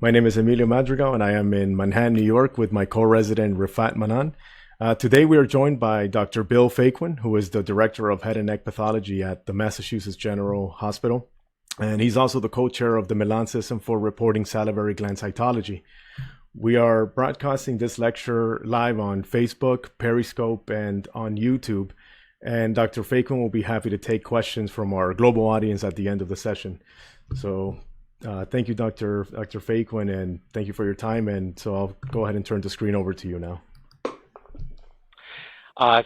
My name is Emilio Madrigal, and I am in Manhattan, New York, with my co-resident Rifat Manan. Today, we are joined by Dr. Bill Faquin, who is the Director of Head and Neck Pathology at the Massachusetts General Hospital. And he's also the co-chair of the Milan System for reporting salivary gland cytology. We are broadcasting this lecture live on Facebook, Periscope, and on YouTube. And Dr. Faquin will be happy to take questions from our global audience at the end of the session. So thank you, Dr. Faquin, and thank you for your time. And so I'll go ahead and turn the screen over to you now.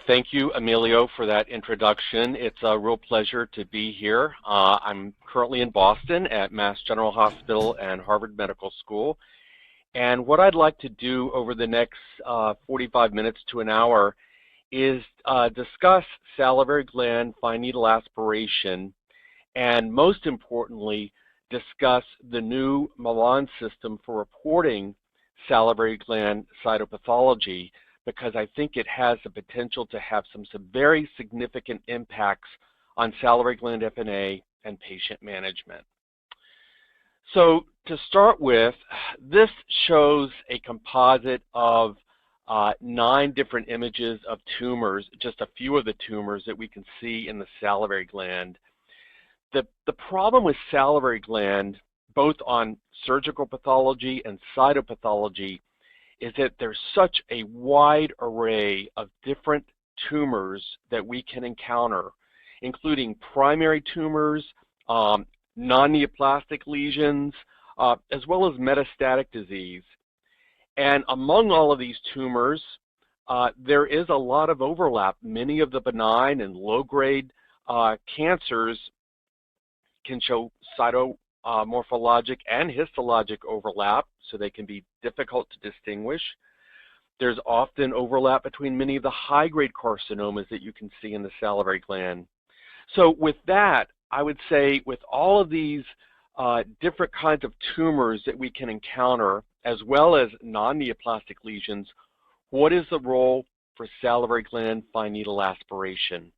Thank you, Emilio, for that introduction. It's a real pleasure to be here. I'm currently in Boston at Mass General Hospital and Harvard Medical School. And what I'd like to do over the next 45 minutes to an hour is discuss salivary gland fine needle aspiration, and most importantly, discuss the new Milan system for reporting salivary gland cytopathology, because I think it has the potential to have some very significant impacts on salivary gland FNA and patient management. So to start with, this shows a composite of 9 different images of tumors, just a few of the tumors that we can see in the salivary gland. The problem with salivary gland, both on surgical pathology and cytopathology, is that there's such a wide array of different tumors that we can encounter, including primary tumors, non-neoplastic lesions, as well as metastatic disease. And among all of these tumors, there is a lot of overlap. Many of the benign and low-grade cancers can show cytomorphologic and histologic overlap, so they can be difficult to distinguish. There's often overlap between many of the high-grade carcinomas that you can see in the salivary gland. So with that, I would say with all of these different kinds of tumors that we can encounter, as well as non-neoplastic lesions, what is the role for salivary gland fine needle aspiration?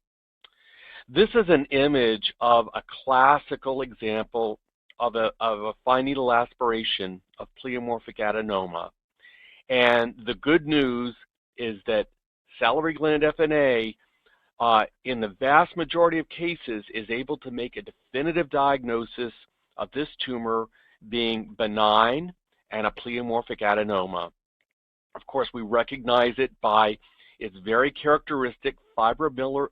This is an image of a classical example of a fine needle aspiration of pleomorphic adenoma. And the good news is that salivary gland FNA, in the vast majority of cases, is able to make a definitive diagnosis of this tumor being benign and a pleomorphic adenoma. Of course, we recognize it by its very characteristic fibrous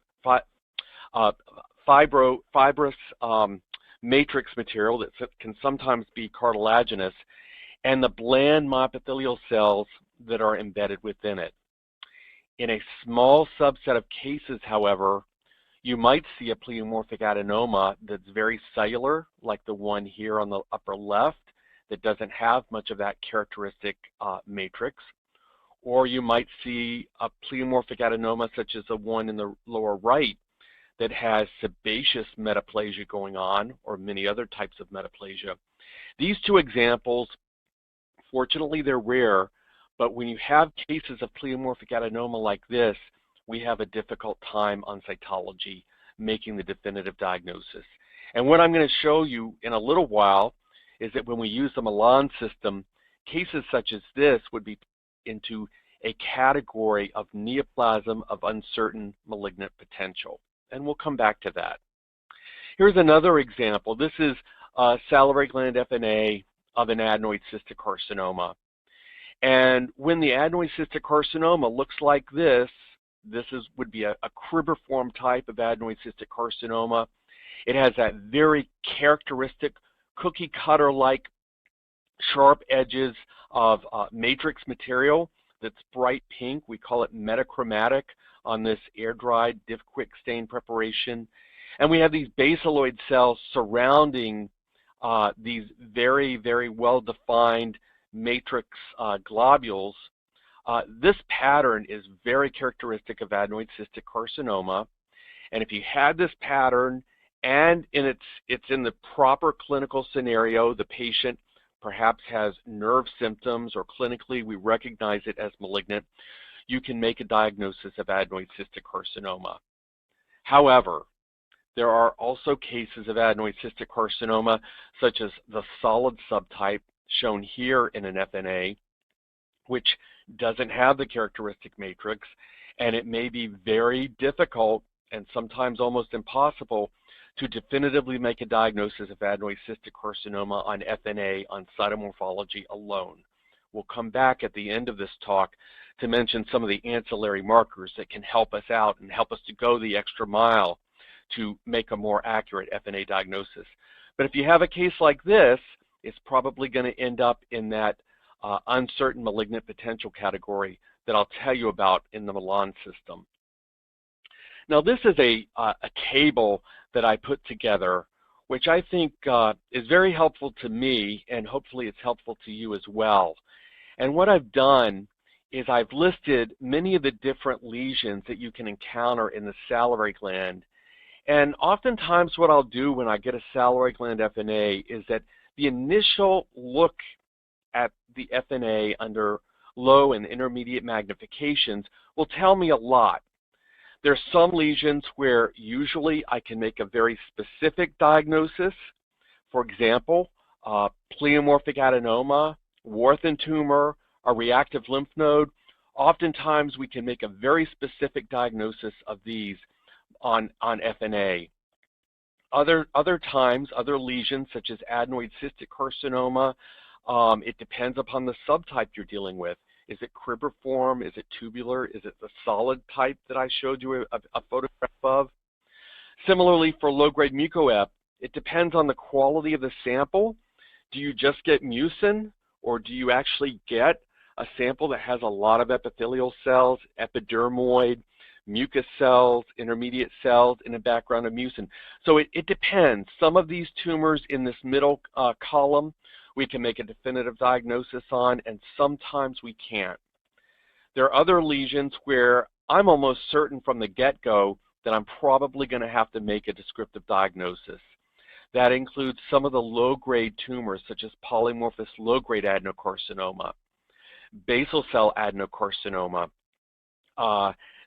matrix material that can sometimes be cartilaginous, and the bland myoepithelial cells that are embedded within it. In a small subset of cases, however, you might see a pleomorphic adenoma that's very cellular, like the one here on the upper left, that doesn't have much of that characteristic matrix. Or you might see a pleomorphic adenoma such as the one in the lower right that has sebaceous metaplasia going on, or many other types of metaplasia. These two examples, fortunately, they're rare, but when you have cases of pleomorphic adenoma like this, we have a difficult time on cytology making the definitive diagnosis. And what I'm going to show you in a little while is that when we use the Milan system, cases such as this would be into a category of neoplasm of uncertain malignant potential. And we'll come back to that. Here's another example. This is salivary gland FNA of an adenoid cystic carcinoma. And when the adenoid cystic carcinoma looks like this would be a cribriform type of adenoid cystic carcinoma. It has that very characteristic cookie cutter-like sharp edges of matrix material that's bright pink. We call it metachromatic on this air-dried diff-quick stain preparation. And we have these basaloid cells surrounding these very, very well-defined matrix globules. This pattern is very characteristic of adenoid cystic carcinoma. And if you had this pattern and it's in the proper clinical scenario, the patient perhaps has nerve symptoms, or clinically we recognize it as malignant, you can make a diagnosis of adenoid cystic carcinoma. However, there are also cases of adenoid cystic carcinoma, such as the solid subtype shown here in an FNA, which doesn't have the characteristic matrix, and it may be very difficult and sometimes almost impossible to definitively make a diagnosis of adenoid cystic carcinoma on FNA on cytomorphology alone. We'll come back at the end of this talk to mention some of the ancillary markers that can help us out and help us to go the extra mile to make a more accurate FNA diagnosis. But if you have a case like this, it's probably going to end up in that uncertain malignant potential category that I'll tell you about in the Milan system. Now this is a table that I put together, which I think is very helpful to me, and hopefully it's helpful to you as well. And what I've done is I've listed many of the different lesions that you can encounter in the salivary gland. And oftentimes what I'll do when I get a salivary gland FNA is that the initial look at the FNA under low and intermediate magnifications will tell me a lot. There's some lesions where usually I can make a very specific diagnosis. For example, pleomorphic adenoma, Warthin tumor, a reactive lymph node. Oftentimes we can make a very specific diagnosis of these on FNA. Other times, other lesions such as adenoid cystic carcinoma, it depends upon the subtype you're dealing with. Is it cribriform? Is it tubular? Is it the solid type that I showed you a photograph of? Similarly, for low-grade mucoep, it depends on the quality of the sample. Do you just get mucin, or do you actually get a sample that has a lot of epithelial cells, epidermoid, mucus cells, intermediate cells in a background of mucin? So it depends. Some of these tumors in this middle column we can make a definitive diagnosis on, and sometimes we can't. There are other lesions where I'm almost certain from the get-go that I'm probably going to have to make a descriptive diagnosis. That includes some of the low-grade tumors such as polymorphous low-grade adenocarcinoma, basal cell adenocarcinoma.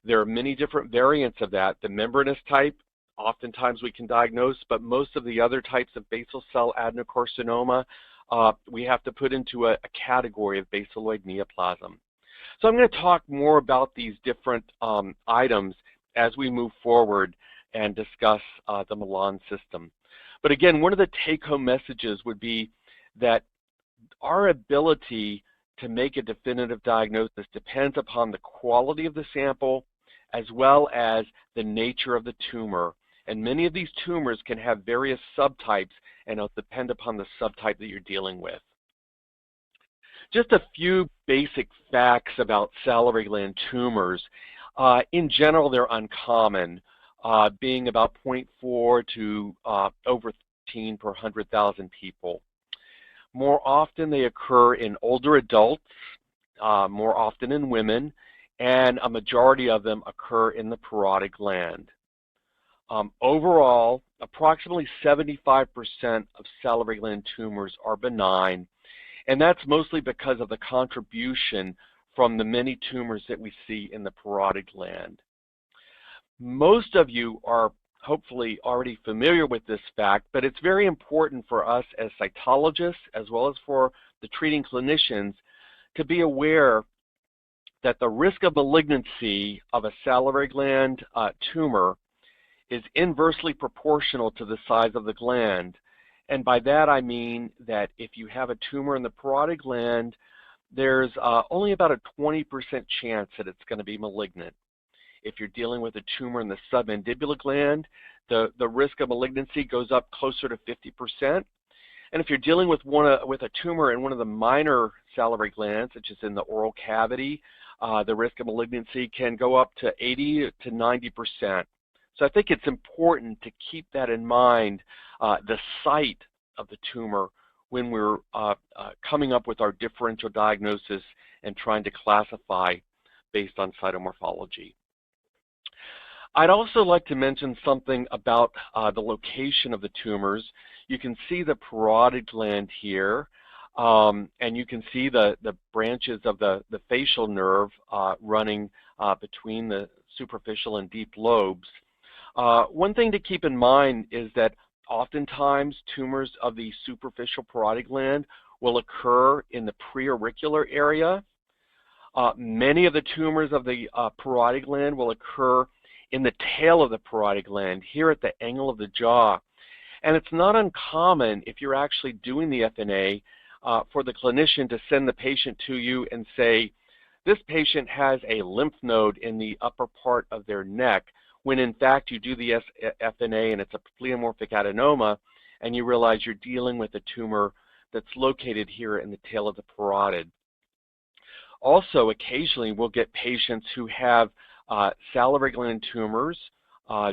There are many different variants of that. The membranous type, oftentimes we can diagnose, but most of the other types of basal cell adenocarcinoma we have to put into a category of basaloid neoplasm. So I'm going to talk more about these different items as we move forward and discuss the Milan system. But again, one of the take-home messages would be that our ability to make a definitive diagnosis depends upon the quality of the sample as well as the nature of the tumor. And many of these tumors can have various subtypes, and it'll depend upon the subtype that you're dealing with. Just a few basic facts about salivary gland tumors. In general, they're uncommon, being about 0.4 to over 13 per 100,000 people. More often they occur in older adults, more often in women, and a majority of them occur in the parotid gland. Overall, approximately 75% of salivary gland tumors are benign, and that's mostly because of the contribution from the many tumors that we see in the parotid gland. Most of you are hopefully already familiar with this fact, but it's very important for us as cytologists as well as for the treating clinicians to be aware that the risk of malignancy of a salivary gland tumor is inversely proportional to the size of the gland. And by that I mean that if you have a tumor in the parotid gland, there's only about a 20% chance that it's going to be malignant. If you're dealing with a tumor in the submandibular gland, the risk of malignancy goes up closer to 50%. And if you're dealing with a tumor in one of the minor salivary glands, such as in the oral cavity, the risk of malignancy can go up to 80 to 90%. So I think it's important to keep that in mind, the site of the tumor, when we're coming up with our differential diagnosis and trying to classify based on cytomorphology. I'd also like to mention something about the location of the tumors. You can see the parotid gland here, and you can see the branches of the facial nerve running between the superficial and deep lobes. One thing to keep in mind is that oftentimes tumors of the superficial parotid gland will occur in the preauricular area. Many of the tumors of the parotid gland will occur in the tail of the parotid gland, here at the angle of the jaw. And it's not uncommon, if you're actually doing the FNA, for the clinician to send the patient to you and say, this patient has a lymph node in the upper part of their neck, when in fact you do the FNA and it's a pleomorphic adenoma, and you realize you're dealing with a tumor that's located here in the tail of the parotid. Also, occasionally we'll get patients who have salivary gland tumors,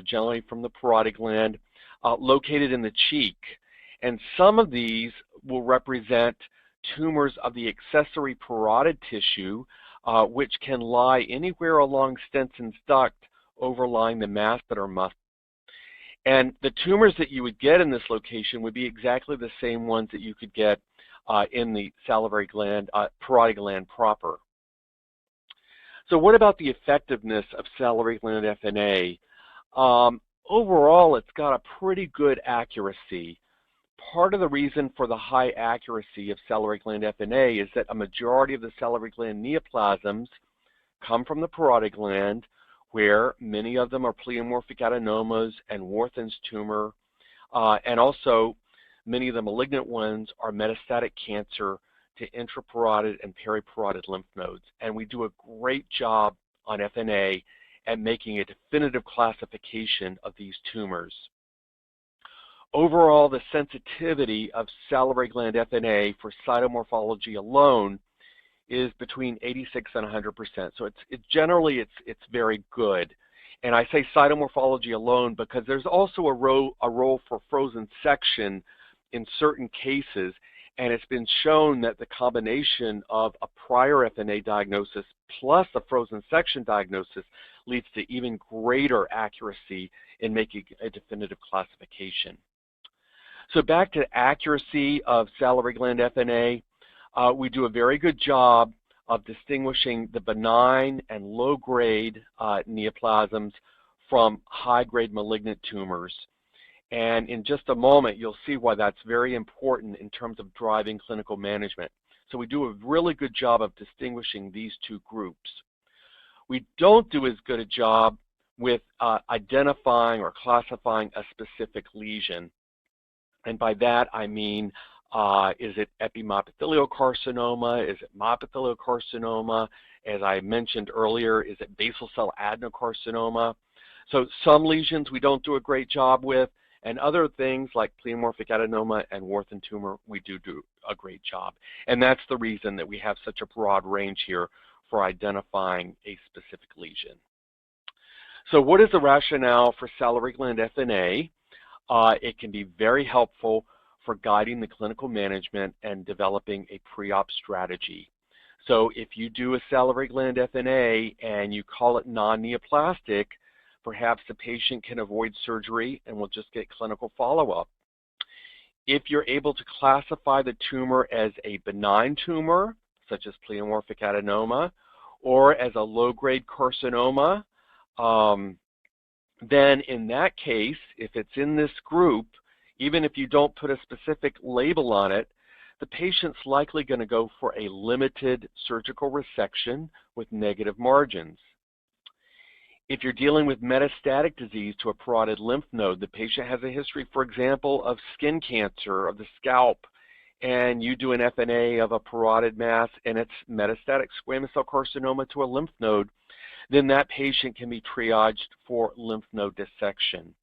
generally from the parotid gland, located in the cheek. And some of these will represent tumors of the accessory parotid tissue, which can lie anywhere along Stenson's duct overlying the masseter muscle. And the tumors that you would get in this location would be exactly the same ones that you could get in the salivary gland, parotid gland proper. So what about the effectiveness of salivary gland FNA? Overall, it's got a pretty good accuracy. Part of the reason for the high accuracy of salivary gland FNA is that a majority of the salivary gland neoplasms come from the parotid gland, where many of them are pleomorphic adenomas and Warthin's tumor, and also many of the malignant ones are metastatic cancer to intraparotid and periparotid lymph nodes. And we do a great job on FNA at making a definitive classification of these tumors. Overall, the sensitivity of salivary gland FNA for cytomorphology alone is between 86 and 100%. So generally it's very good. And I say cytomorphology alone because there's also a role for frozen section in certain cases, and it's been shown that the combination of a prior FNA diagnosis plus a frozen section diagnosis leads to even greater accuracy in making a definitive classification. So back to accuracy of salivary gland FNA, we do a very good job of distinguishing the benign and low-grade neoplasms from high-grade malignant tumors. And in just a moment, you'll see why that's very important in terms of driving clinical management. So we do a really good job of distinguishing these two groups. We don't do as good a job with identifying or classifying a specific lesion. And by that, I mean, is it epimyopithelial carcinoma? Is it myoepithelial carcinoma? As I mentioned earlier, is it basal cell adenocarcinoma? So some lesions we don't do a great job with, and other things like pleomorphic adenoma and Warthin tumor, we do a great job. And that's the reason that we have such a broad range here for identifying a specific lesion. So what is the rationale for salivary gland FNA? It can be very helpful for guiding the clinical management and developing a pre-op strategy. So if you do a salivary gland FNA and you call it non-neoplastic, perhaps the patient can avoid surgery and will just get clinical follow-up. If you're able to classify the tumor as a benign tumor, such as pleomorphic adenoma, or as a low-grade carcinoma, then in that case, if it's in this group, even if you don't put a specific label on it, the patient's likely going to go for a limited surgical resection with negative margins. If you're dealing with metastatic disease to a parotid lymph node, the patient has a history, for example, of skin cancer of the scalp, and you do an FNA of a parotid mass and it's metastatic squamous cell carcinoma to a lymph node, then that patient can be triaged for lymph node dissection.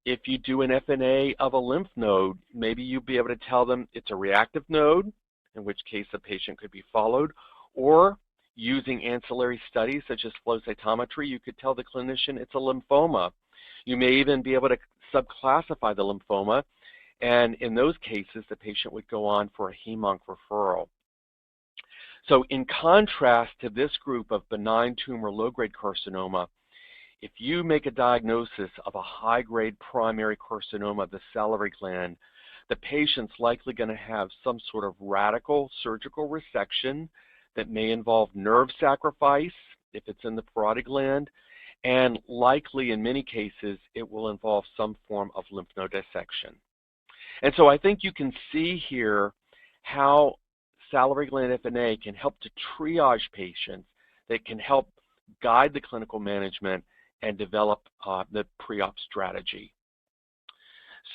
If you do an FNA of a lymph node, maybe you'll be able to tell them it's a reactive node, in which case the patient could be followed, or using ancillary studies such as flow cytometry, you could tell the clinician it's a lymphoma. You may even be able to subclassify the lymphoma, and in those cases, the patient would go on for a hem-onc referral. So in contrast to this group of benign tumor low-grade carcinoma, if you make a diagnosis of a high-grade primary carcinoma of the salivary gland, the patient's likely going to have some sort of radical surgical resection that may involve nerve sacrifice if it's in the parotid gland, and likely in many cases it will involve some form of lymph node dissection. And so I think you can see here how salivary gland FNA can help to triage patients, that can help guide the clinical management and develop the pre-op strategy.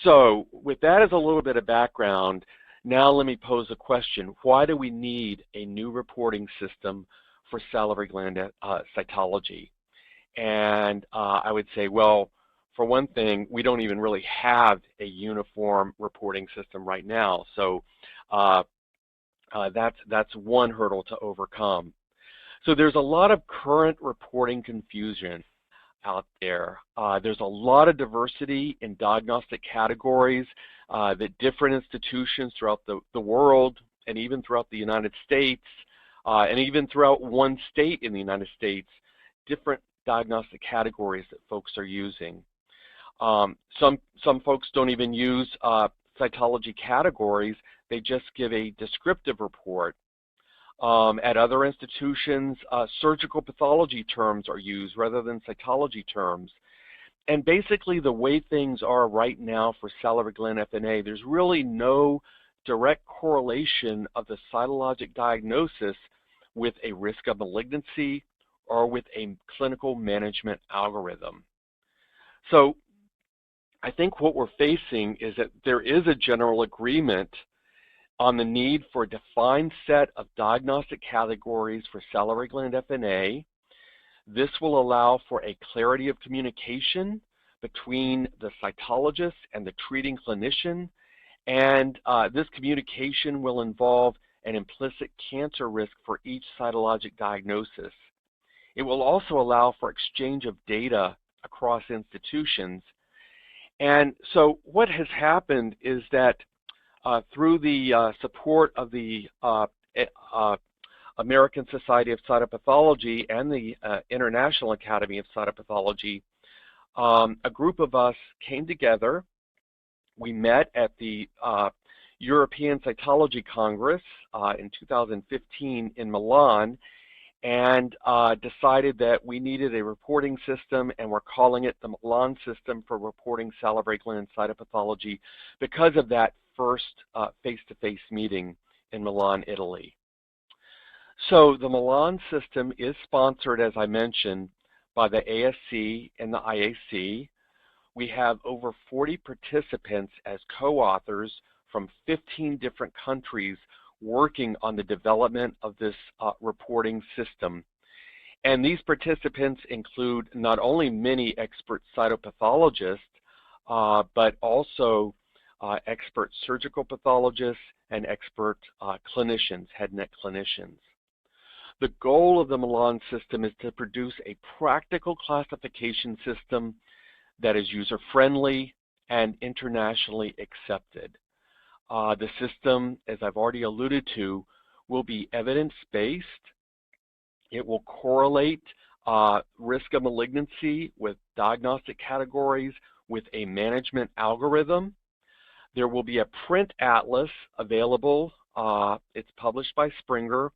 So with that as a little bit of background, now let me pose a question. Why do we need a new reporting system for salivary gland cytology? And I would say, well, for one thing, we don't even really have a uniform reporting system right now. So that's one hurdle to overcome. So there's a lot of current reporting confusion out there. There's a lot of diversity in diagnostic categories that different institutions throughout the world, and even throughout the United States, and even throughout one state in the United States, different diagnostic categories that folks are using. Some folks don't even use cytology categories. They just give a descriptive report. At other institutions, surgical pathology terms are used rather than cytology terms. And basically the way things are right now for salivary gland FNA, there's really no direct correlation of the cytologic diagnosis with a risk of malignancy or with a clinical management algorithm. So I think what we're facing is that there is a general agreement on the need for a defined set of diagnostic categories for salivary gland FNA. This will allow for a clarity of communication between the cytologist and the treating clinician, and this communication will involve an implicit cancer risk for each cytologic diagnosis. It will also allow for exchange of data across institutions. And so what has happened is that through the support of the American Society of Cytopathology and the International Academy of Cytopathology, a group of us came together. We met at the European Cytology Congress in 2015 in Milan, and decided that we needed a reporting system, and we're calling it the Milan System for Reporting Salivary Gland Cytopathology because of that first face-to-face meeting in Milan, Italy. So the Milan system is sponsored, as I mentioned, by the ASC and the IAC. We have over 40 participants as co-authors from 15 different countries working on the development of this reporting system. And these participants include not only many expert cytopathologists, but also expert surgical pathologists and expert clinicians, head and neck clinicians. The goal of the Milan system is to produce a practical classification system that is user-friendly and internationally accepted. The system, as I've already alluded to, will be evidence-based. It will correlate risk of malignancy with diagnostic categories with a management algorithm. There will be a print atlas available. It's published by Springer.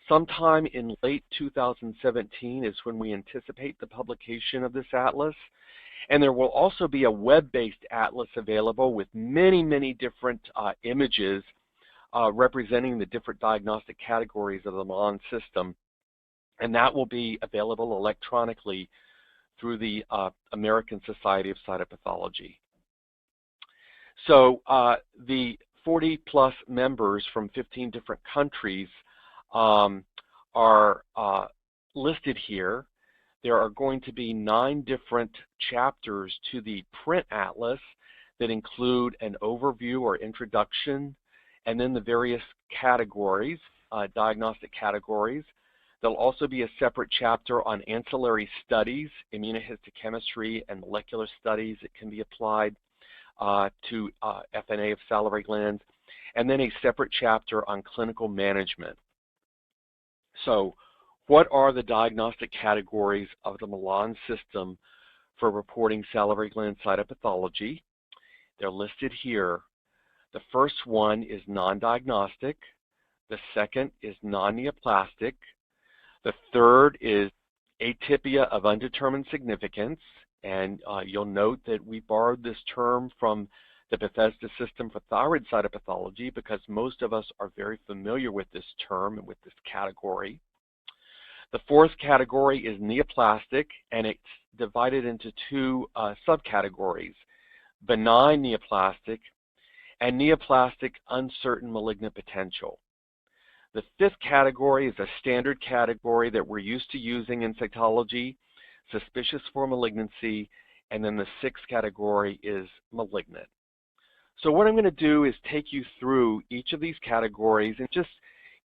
Sometime in late 2017 is when we anticipate the publication of this atlas. And there will also be a web-based atlas available with many, many different images representing the different diagnostic categories of the Milan system. And that will be available electronically through the American Society of Cytopathology. So the 40-plus members from 15 different countries are listed here. There are going to be 9 different chapters to the print atlas that include an overview or introduction, and then the various categories, diagnostic categories. There'll also be a separate chapter on ancillary studies, immunohistochemistry and molecular studies that can be applied to FNA of salivary glands, and then a separate chapter on clinical management. So what are the diagnostic categories of the Milan system for reporting salivary gland cytopathology? They're listed here. The first one is non-diagnostic. The second is non-neoplastic. The third is atypia of undetermined significance. And you'll note that we borrowed this term from the Bethesda system for thyroid cytopathology, because most of us are very familiar with this term and with this category. The fourth category is neoplastic, and it's divided into two subcategories: benign neoplastic and neoplastic uncertain malignant potential. The fifth category is a standard category that we're used to using in cytology, suspicious for malignancy, and then the sixth category is malignant. So what I'm going to do is take you through each of these categories and just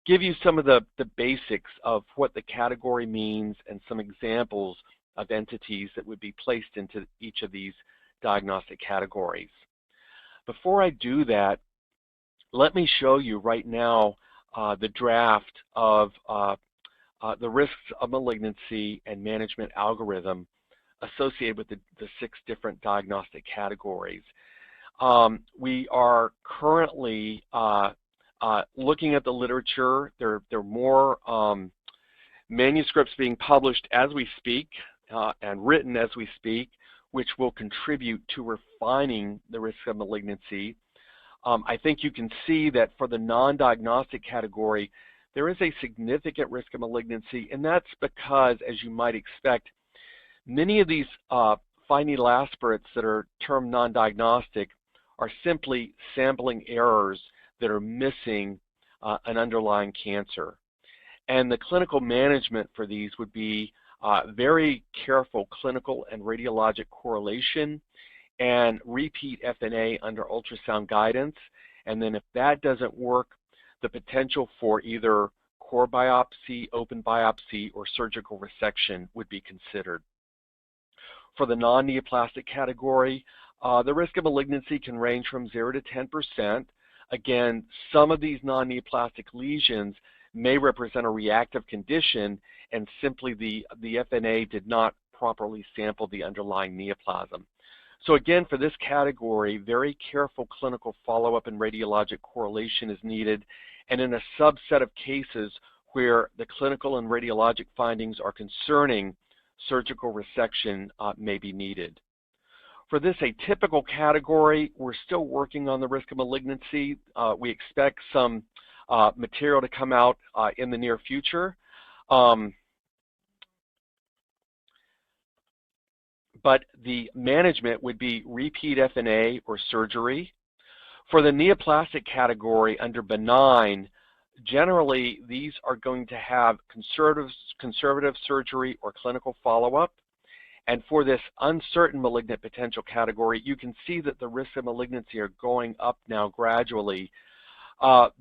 give you some of the basics of what the category means and some examples of entities that would be placed into each of these diagnostic categories. Before I do that, let me show you right now the draft of the risks of malignancy and management algorithm associated with the 6 different diagnostic categories. We are currently looking at the literature. There are more manuscripts being published as we speak and written as we speak, which will contribute to refining the risk of malignancy. I think you can see that for the non-diagnostic category, there is a significant risk of malignancy, and that's because, as you might expect, many of these fine needle aspirates that are termed non-diagnostic are simply sampling errors that are missing an underlying cancer. And the clinical management for these would be very careful clinical and radiologic correlation and repeat FNA under ultrasound guidance. And then if that doesn't work, the potential for either core biopsy, open biopsy, or surgical resection would be considered. For the non-neoplastic category, the risk of malignancy can range from 0 to 10%. Again, some of these non-neoplastic lesions may represent a reactive condition, and simply the FNA did not properly sample the underlying neoplasm. So again, for this category, very careful clinical follow-up and radiologic correlation is needed, and in a subset of cases where the clinical and radiologic findings are concerning, surgical resection may be needed. For this atypical category, we're still working on the risk of malignancy. We expect some material to come out in the near future. But the management would be repeat FNA or surgery. For the neoplastic category under benign, generally these are going to have conservative surgery or clinical follow-up. And for this uncertain malignant potential category, you can see that the risks of malignancy are going up now gradually.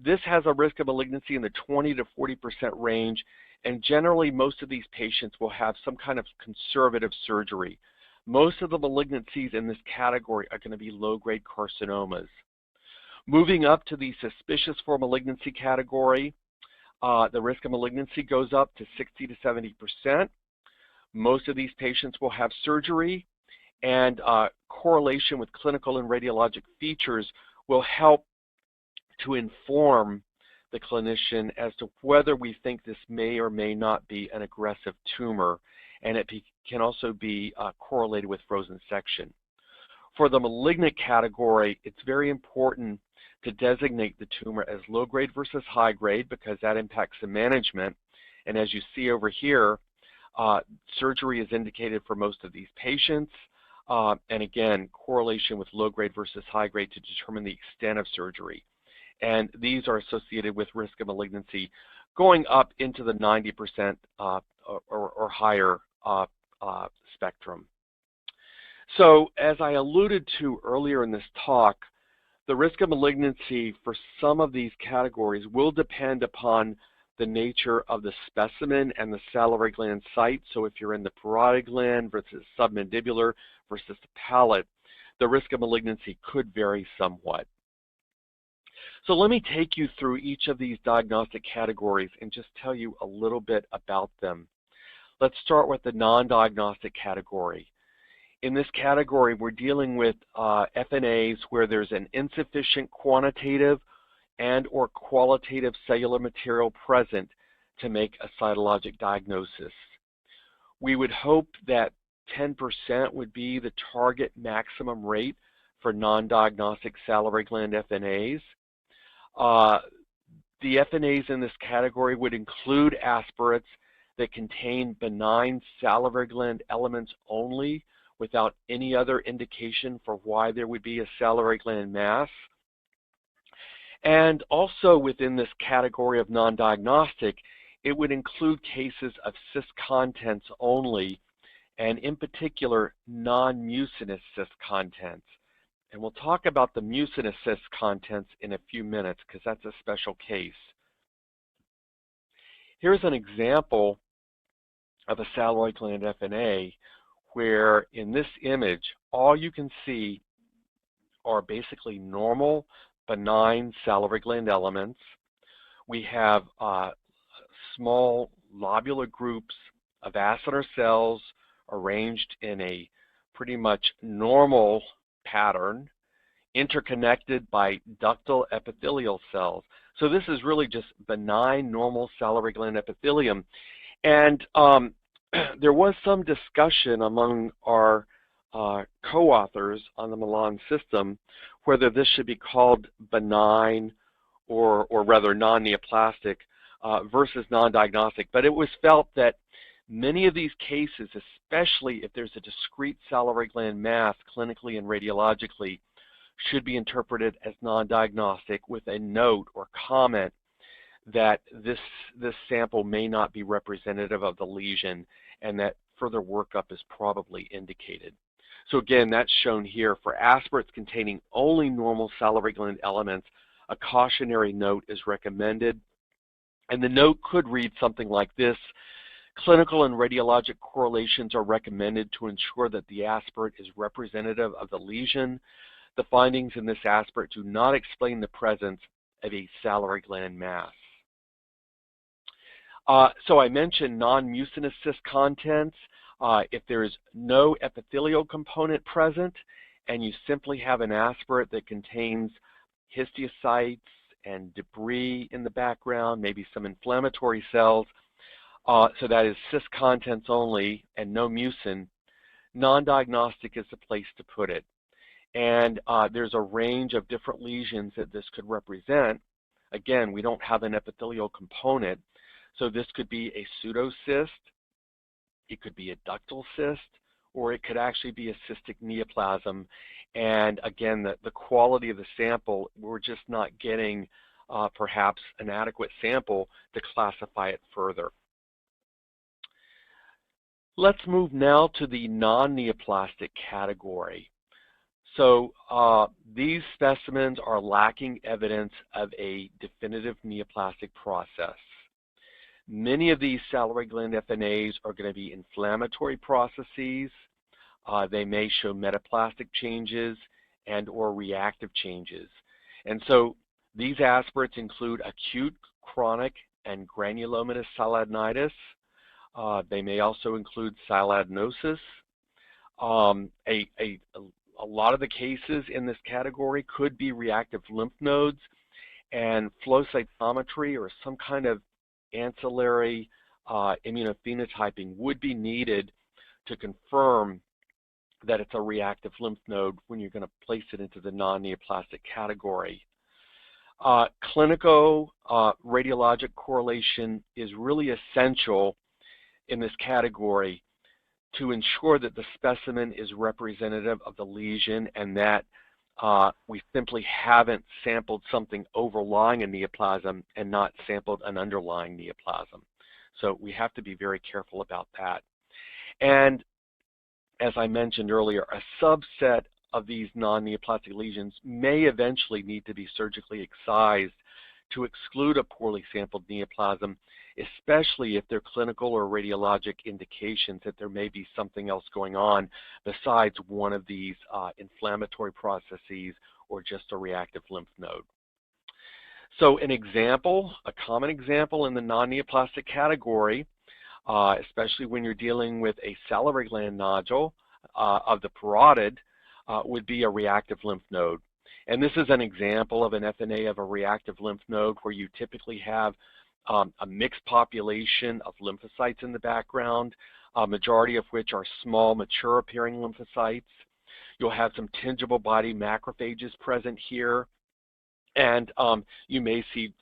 This has a risk of malignancy in the 20 to 40% range, and generally most of these patients will have some kind of conservative surgery. Most of the malignancies in this category are going to be low-grade carcinomas. Moving up to the suspicious for malignancy category, the risk of malignancy goes up to 60 to 70%. Most of these patients will have surgery, and correlation with clinical and radiologic features will help to inform the clinician as to whether we think this may or may not be an aggressive tumor, and it can also be correlated with frozen section. For the malignant category, it's very important to designate the tumor as low-grade versus high-grade because that impacts the management. And as you see over here, surgery is indicated for most of these patients, and again, correlation with low-grade versus high-grade to determine the extent of surgery. And these are associated with risk of malignancy going up into the 90% or higher spectrum. So as I alluded to earlier in this talk, the risk of malignancy for some of these categories will depend upon the nature of the specimen and the salivary gland site. So if you're in the parotid gland versus submandibular versus the palate, the risk of malignancy could vary somewhat. So let me take you through each of these diagnostic categories and just tell you a little bit about them. Let's start with the non-diagnostic category. In this category, we're dealing with FNAs where there's an insufficient quantitative and or qualitative cellular material present to make a cytologic diagnosis. We would hope that 10% would be the target maximum rate for non-diagnostic salivary gland FNAs. The FNAs in this category would include aspirates that contain benign salivary gland elements only, without any other indication for why there would be a salivary gland mass. And also within this category of non-diagnostic, it would include cases of cyst contents only, and in particular, non-mucinous cyst contents. And we'll talk about the mucinous cyst contents in a few minutes because that's a special case. Here's an example of a salivary gland FNA where in this image, all you can see are basically normal, benign salivary gland elements. We have small lobular groups of acinar cells arranged in a pretty much normal pattern, interconnected by ductal epithelial cells. So this is really just benign, normal salivary gland epithelium. And there was some discussion among our co-authors on the Milan system whether this should be called benign or rather non-neoplastic versus non-diagnostic. But it was felt that many of these cases, especially if there's a discrete salivary gland mass clinically and radiologically, should be interpreted as non-diagnostic with a note or comment that this sample may not be representative of the lesion and that further workup is probably indicated. So again, that's shown here. For aspirates containing only normal salivary gland elements, a cautionary note is recommended. And the note could read something like this: clinical and radiologic correlations are recommended to ensure that the aspirate is representative of the lesion. The findings in this aspirate do not explain the presence of a salivary gland mass. So I mentioned non-mucinous cyst contents. If there is no epithelial component present and you simply have an aspirate that contains histiocytes and debris in the background, maybe some inflammatory cells, so that is cyst contents only and no mucin, non-diagnostic is the place to put it. And there's a range of different lesions that this could represent. Again, we don't have an epithelial component, so this could be a pseudocyst, it could be a ductal cyst, or it could actually be a cystic neoplasm. And again, the quality of the sample, we're just not getting perhaps an adequate sample to classify it further. Let's move now to the non-neoplastic category. So these specimens are lacking evidence of a definitive neoplastic process. Many of these salivary gland FNAs are going to be inflammatory processes. They may show metaplastic changes and or reactive changes. And so these aspirates include acute, chronic, and granulomatous siladenitis. They may also include siladenosis. A lot of the cases in this category could be reactive lymph nodes, and flow cytometry or some kind of ancillary immunophenotyping would be needed to confirm that it's a reactive lymph node when you're going to place it into the non-neoplastic category. Clinical radiologic correlation is really essential in this category to ensure that the specimen is representative of the lesion and that we simply haven't sampled something overlying a neoplasm and not sampled an underlying neoplasm. So we have to be very careful about that. And as I mentioned earlier, a subset of these non-neoplastic lesions may eventually need to be surgically excised to exclude a poorly sampled neoplasm, especially if there are clinical or radiologic indications that there may be something else going on besides one of these inflammatory processes or just a reactive lymph node. So an example, a common example in the non-neoplastic category, especially when you're dealing with a salivary gland nodule of the parotid, would be a reactive lymph node. And this is an example of an FNA of a reactive lymph node where you typically have a mixed population of lymphocytes in the background, a majority of which are small, mature appearing lymphocytes. You'll have some tingible body macrophages present here, and you may see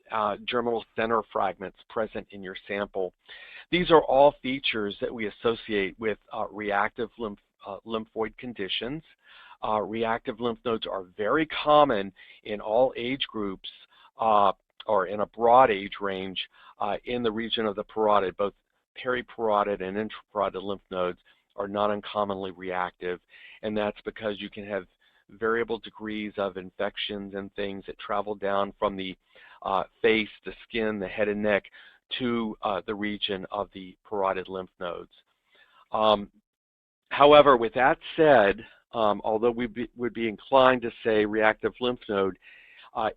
germinal center fragments present in your sample. These are all features that we associate with reactive lymphoid conditions. Reactive lymph nodes are very common in all age groups, or in a broad age range in the region of the parotid. Both periparotid and intraparotid lymph nodes are not uncommonly reactive, and that's because you can have variable degrees of infections and things that travel down from the face, the skin, the head and neck to the region of the parotid lymph nodes. However, with that said, although we would be inclined to say reactive lymph node,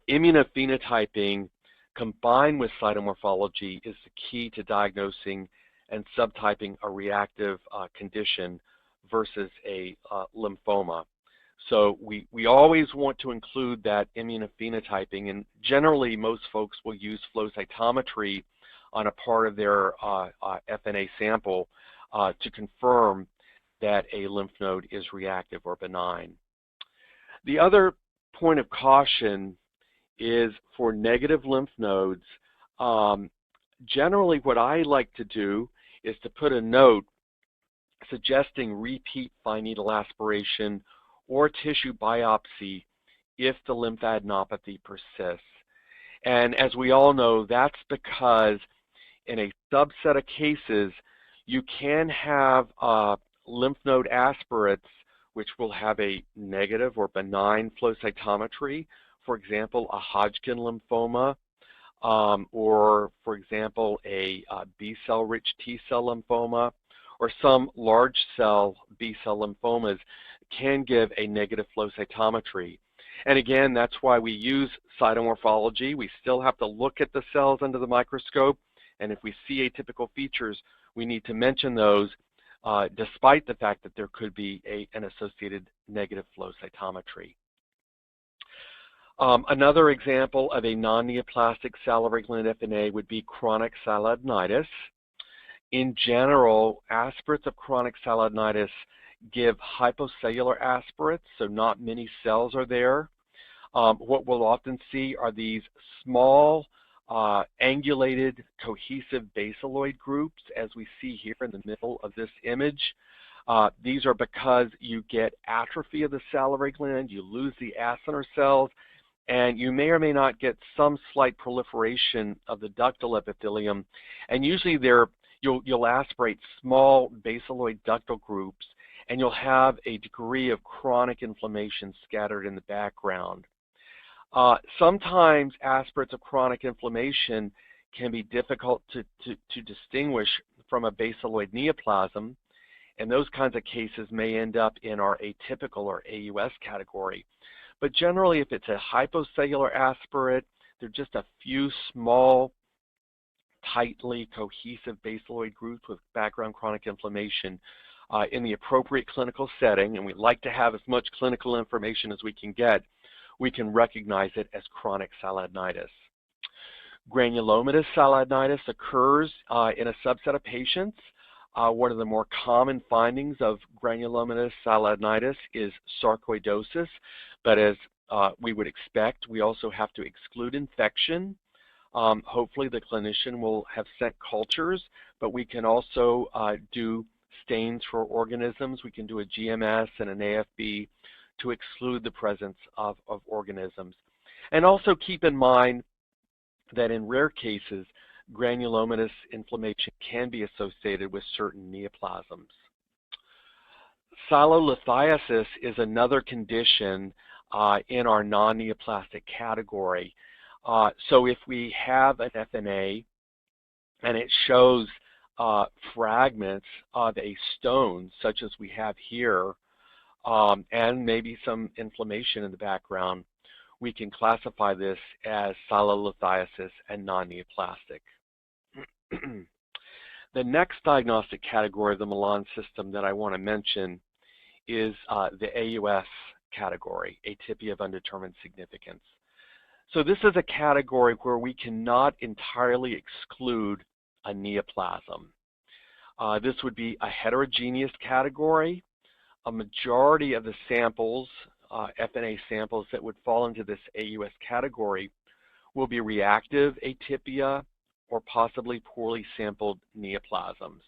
immunophenotyping combined with cytomorphology is the key to diagnosing and subtyping a reactive condition versus a lymphoma. So we always want to include that immunophenotyping, and generally most folks will use flow cytometry on a part of their FNA sample to confirm that a lymph node is reactive or benign. The other point of caution is for negative lymph nodes. Generally what I like to do is to put a note suggesting repeat fine needle aspiration or tissue biopsy if the lymphadenopathy persists. And as we all know, that's because in a subset of cases you can have lymph node aspirates which will have a negative or benign flow cytometry. For example, a Hodgkin lymphoma, or for example, a B-cell rich T-cell lymphoma, or some large cell B-cell lymphomas can give a negative flow cytometry. And again, that's why we use cytomorphology. We still have to look at the cells under the microscope, and if we see atypical features, we need to mention those despite the fact that there could be an associated negative flow cytometry. Another example of a non-neoplastic salivary gland FNA would be chronic sialadenitis. In general, aspirates of chronic sialadenitis give hypocellular aspirates, so not many cells are there. What we'll often see are these small, angulated, cohesive basaloid groups, as we see here in the middle of this image. These are because you get atrophy of the salivary gland, you lose the acinar cells, and you may or may not get some slight proliferation of the ductal epithelium. And usually you'll aspirate small basaloid ductal groups, and you'll have a degree of chronic inflammation scattered in the background. Sometimes aspirates of chronic inflammation can be difficult to distinguish from a basaloid neoplasm, and those kinds of cases may end up in our atypical or AUS category. But generally, if it's a hypocellular aspirate, they're just a few small, tightly cohesive basaloid groups with background chronic inflammation in the appropriate clinical setting, and we like to have as much clinical information as we can get, we can recognize it as chronic sialadenitis. Granulomatous sialadenitis occurs in a subset of patients. One of the more common findings of granulomatous sialadenitis is sarcoidosis, but as we would expect, we also have to exclude infection. Hopefully the clinician will have sent cultures, but we can also do stains for organisms. We can do a GMS and an AFB to exclude the presence of organisms. And also keep in mind that in rare cases, granulomatous inflammation can be associated with certain neoplasms. Sialolithiasis is another condition in our non-neoplastic category. So if we have an FNA and it shows fragments of a stone, such as we have here, and maybe some inflammation in the background, we can classify this as sialolithiasis and non-neoplastic. The next diagnostic category of the Milan system that I want to mention is the AUS category, atypia of undetermined significance. So this is a category where we cannot entirely exclude a neoplasm. This would be a heterogeneous category. a majority of the samples, FNA samples that would fall into this AUS category will be reactive atypia or possibly poorly sampled neoplasms.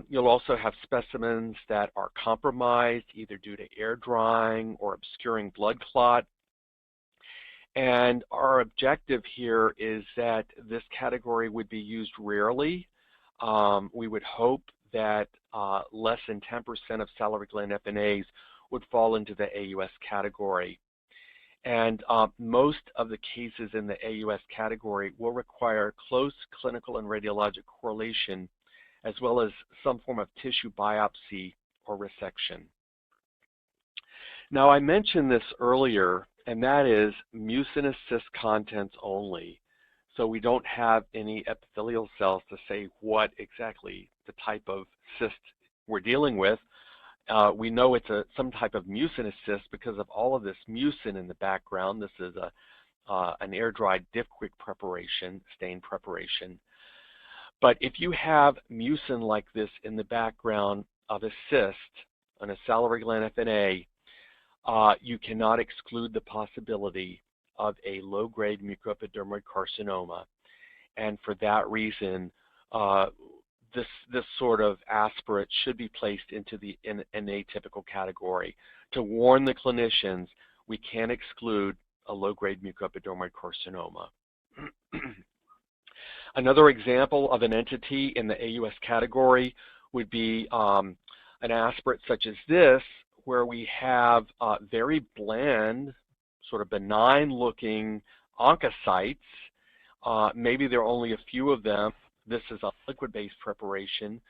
You'll also have specimens that are compromised either due to air drying or obscuring blood clot. And our objective here is that this category would be used rarely. We would hope that less than 10% of salivary gland FNAs would fall into the AUS category. And most of the cases in the AUS category will require close clinical and radiologic correlation, as well as some form of tissue biopsy or resection. Now, I mentioned this earlier, and that is mucinous cyst contents only. So we don't have any epithelial cells to say what exactly the type of cyst we're dealing with. We know it's some type of mucinous cyst because of all of this mucin in the background. This is an air-dried Diffquick preparation, stain preparation. But if you have mucin like this in the background of a cyst on a salivary gland FNA, you cannot exclude the possibility of a low-grade mucoepidermoid carcinoma. And for that reason, this sort of aspirate should be placed into an atypical category. To warn the clinicians, we can't exclude a low-grade mucoepidermoid carcinoma. Another example of an entity in the AUS category would be an aspirate such as this, where we have very bland, sort of benign-looking oncocytes. Maybe there are only a few of them. This is a liquid-based preparation.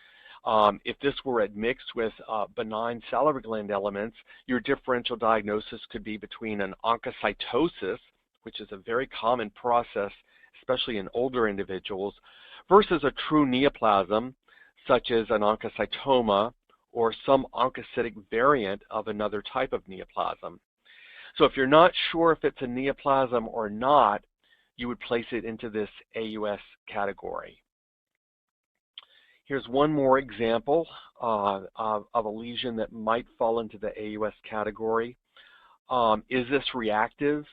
If this were admixed with benign salivary gland elements, your differential diagnosis could be between an oncocytosis, which is a very common process, especially in older individuals, versus a true neoplasm, such as an oncocytoma or some oncocytic variant of another type of neoplasm. So if you're not sure if it's a neoplasm or not, you would place it into this AUS category. Here's one more example of a lesion that might fall into the AUS category. Is this reactive?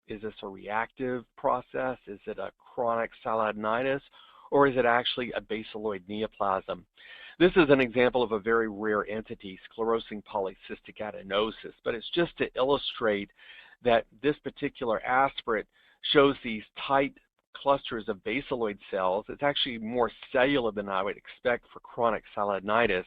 Is this a reactive process? Is it a chronic sialadenitis? Or is it actually a basaloid neoplasm? This is an example of a very rare entity, sclerosing polycystic adenosis, but it's just to illustrate that this particular aspirate shows these tight clusters of basaloid cells. It's actually more cellular than I would expect for chronic sialadenitis,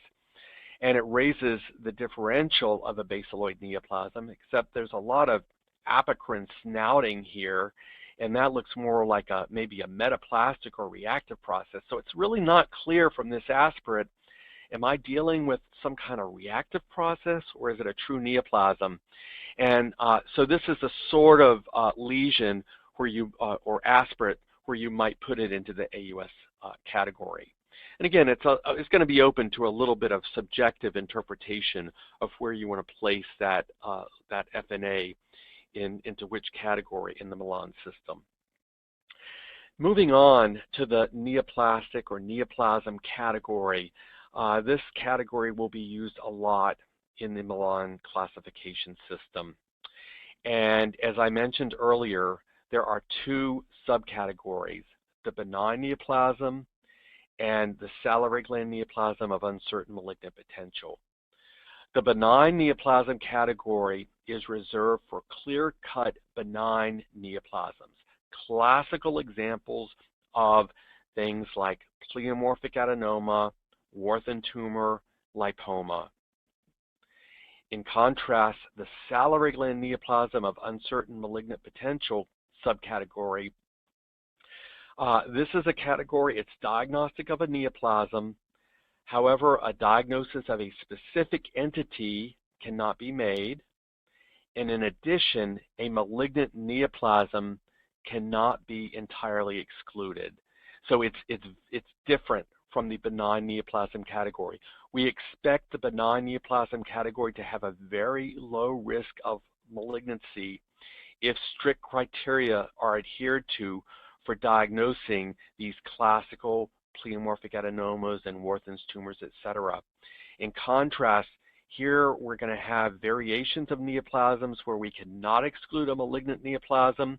and it raises the differential of a basaloid neoplasm, except there's a lot of apocrine snouting here, and that looks more like maybe a metaplastic or reactive process. So it's really not clear from this aspirate, am I dealing with some kind of reactive process or is it a true neoplasm? And so this is a sort of lesion where you, or aspirate, where you might put it into the AUS category. And again, it's going to be open to a little bit of subjective interpretation of where you want to place that FNA into which category in the Milan system. Moving on to the neoplastic or neoplasm category, this category will be used a lot in the Milan classification system. And as I mentioned earlier, there are two subcategories, the benign neoplasm and the salivary gland neoplasm of uncertain malignant potential. The benign neoplasm category is reserved for clear-cut benign neoplasms, classical examples of things like pleomorphic adenoma, Wharton tumor, lipoma. In contrast, the salivary gland neoplasm of uncertain malignant potential subcategory, this is a category, it's diagnostic of a neoplasm. However, a diagnosis of a specific entity cannot be made. And in addition, a malignant neoplasm cannot be entirely excluded. So it's different from the benign neoplasm category. We expect the benign neoplasm category to have a very low risk of malignancy if strict criteria are adhered to for diagnosing these classical pleomorphic adenomas and Wharton's tumors, etc. In contrast, Here we're going to have variations of neoplasms where we cannot exclude a malignant neoplasm,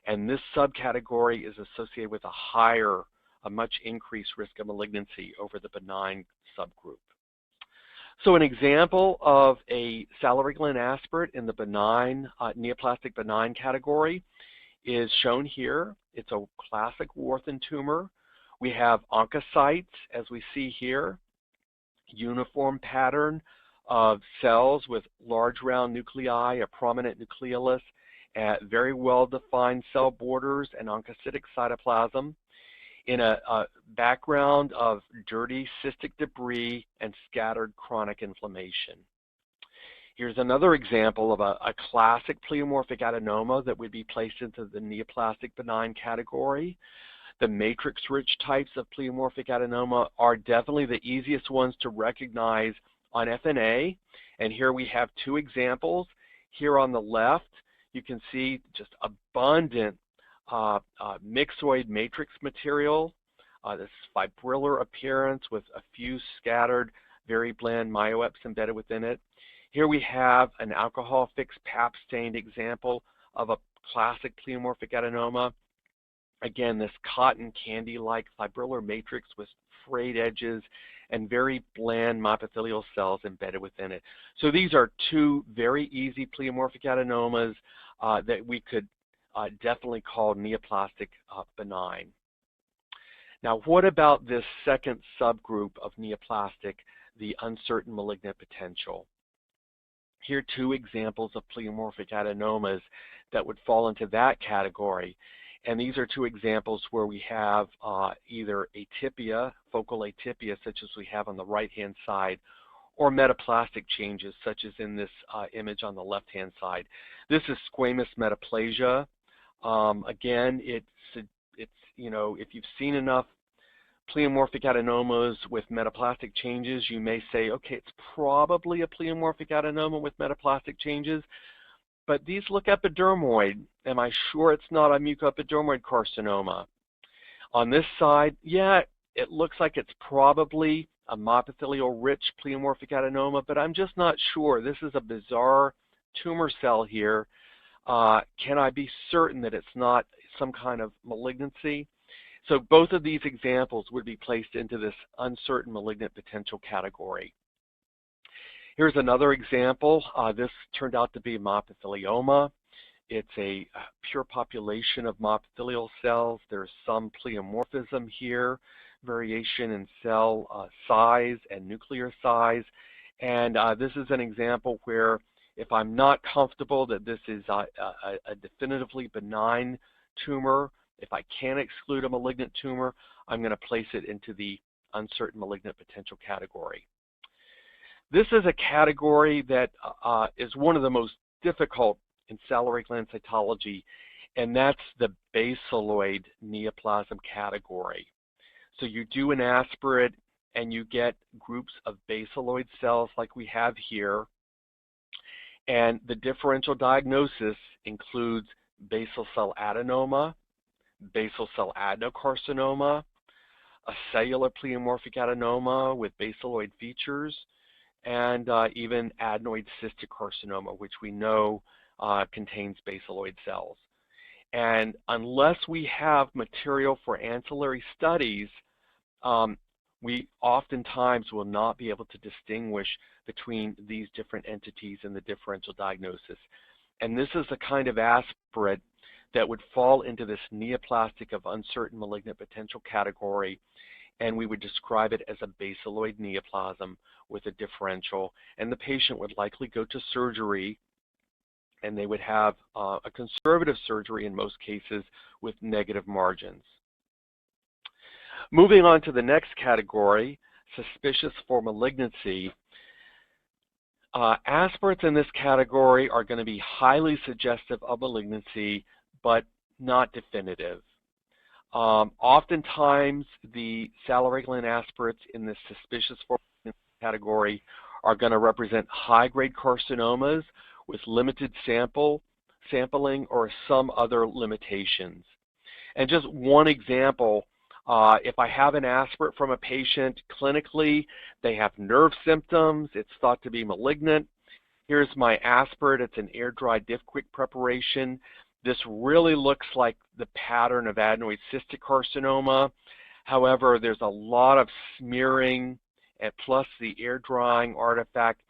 and this subcategory is associated with a much increased risk of malignancy over the benign subgroup. So an example of a salivary gland aspirate in the benign, neoplastic benign category is shown here. It's a classic Warthin tumor. We have oncocytes, as we see here, uniform pattern of cells with large round nuclei, a prominent nucleolus, very well-defined cell borders, and oncocytic cytoplasm in a background of dirty cystic debris and scattered chronic inflammation. Here's another example of a classic pleomorphic adenoma that would be placed into the neoplastic benign category. The matrix-rich types of pleomorphic adenoma are definitely the easiest ones to recognize on FNA, and here we have two examples. Here on the left, you can see just abundant myxoid matrix material, this fibrillar appearance with a few scattered, very bland myoeps embedded within it. Here we have an alcohol-fixed pap-stained example of a classic pleomorphic adenoma. Again, this cotton candy-like fibrillar matrix with frayed edges and very bland myoepithelial cells embedded within it. So these are two very easy pleomorphic adenomas that we could definitely call neoplastic benign. Now, what about this second subgroup of neoplastic, the uncertain malignant potential? Here are two examples of pleomorphic adenomas that would fall into that category. And these are two examples where we have either atypia, focal atypia, such as we have on the right-hand side, or metaplastic changes, such as in this image on the left-hand side. This is squamous metaplasia. Again, it's if you've seen enough pleomorphic adenomas with metaplastic changes, you may say, okay, it's probably a pleomorphic adenoma with metaplastic changes, but these look epidermoid. Am I sure it's not a mucoepidermoid carcinoma? On this side, yeah, it looks like it's probably a myoepithelial-rich pleomorphic adenoma, but I'm just not sure. This is a bizarre tumor cell here. Can I be certain that it's not some kind of malignancy? So both of these examples would be placed into this uncertain malignant potential category. Here's another example. This turned out to be myoepithelioma. It's a pure population of myoepithelial cells. There's some pleomorphism here, variation in cell size and nuclear size. And this is an example where if I'm not comfortable that this is a definitively benign tumor, if I can't exclude a malignant tumor, I'm going to place it into the uncertain malignant potential category. This is a category that is one of the most difficult in salivary gland cytology, and that's the basaloid neoplasm category. So you do an aspirate and you get groups of basaloid cells like we have here, and the differential diagnosis includes basal cell adenoma, basal cell adenocarcinoma, a cellular pleomorphic adenoma with basaloid features, and even adenoid cystic carcinoma, which we know contains basaloid cells. And unless we have material for ancillary studies, we oftentimes will not be able to distinguish between these different entities in the differential diagnosis. And this is the kind of aspirate that would fall into this neoplastic of uncertain malignant potential category, and we would describe it as a basaloid neoplasm with a differential, and the patient would likely go to surgery, and they would have a conservative surgery in most cases with negative margins. Moving on to the next category, suspicious for malignancy. Aspirates in this category are going to be highly suggestive of malignancy, but not definitive. Oftentimes, the salivary gland aspirates in this suspicious for malignancy category are going to represent high-grade carcinomas with limited sampling or some other limitations. And just one example If I have an aspirate from a patient clinically, they have nerve symptoms, it's thought to be malignant. Here's my aspirate. It's an air-dry diff-quick preparation. This really looks like the pattern of adenoid cystic carcinoma. However, there's a lot of smearing and plus the air drying artifact.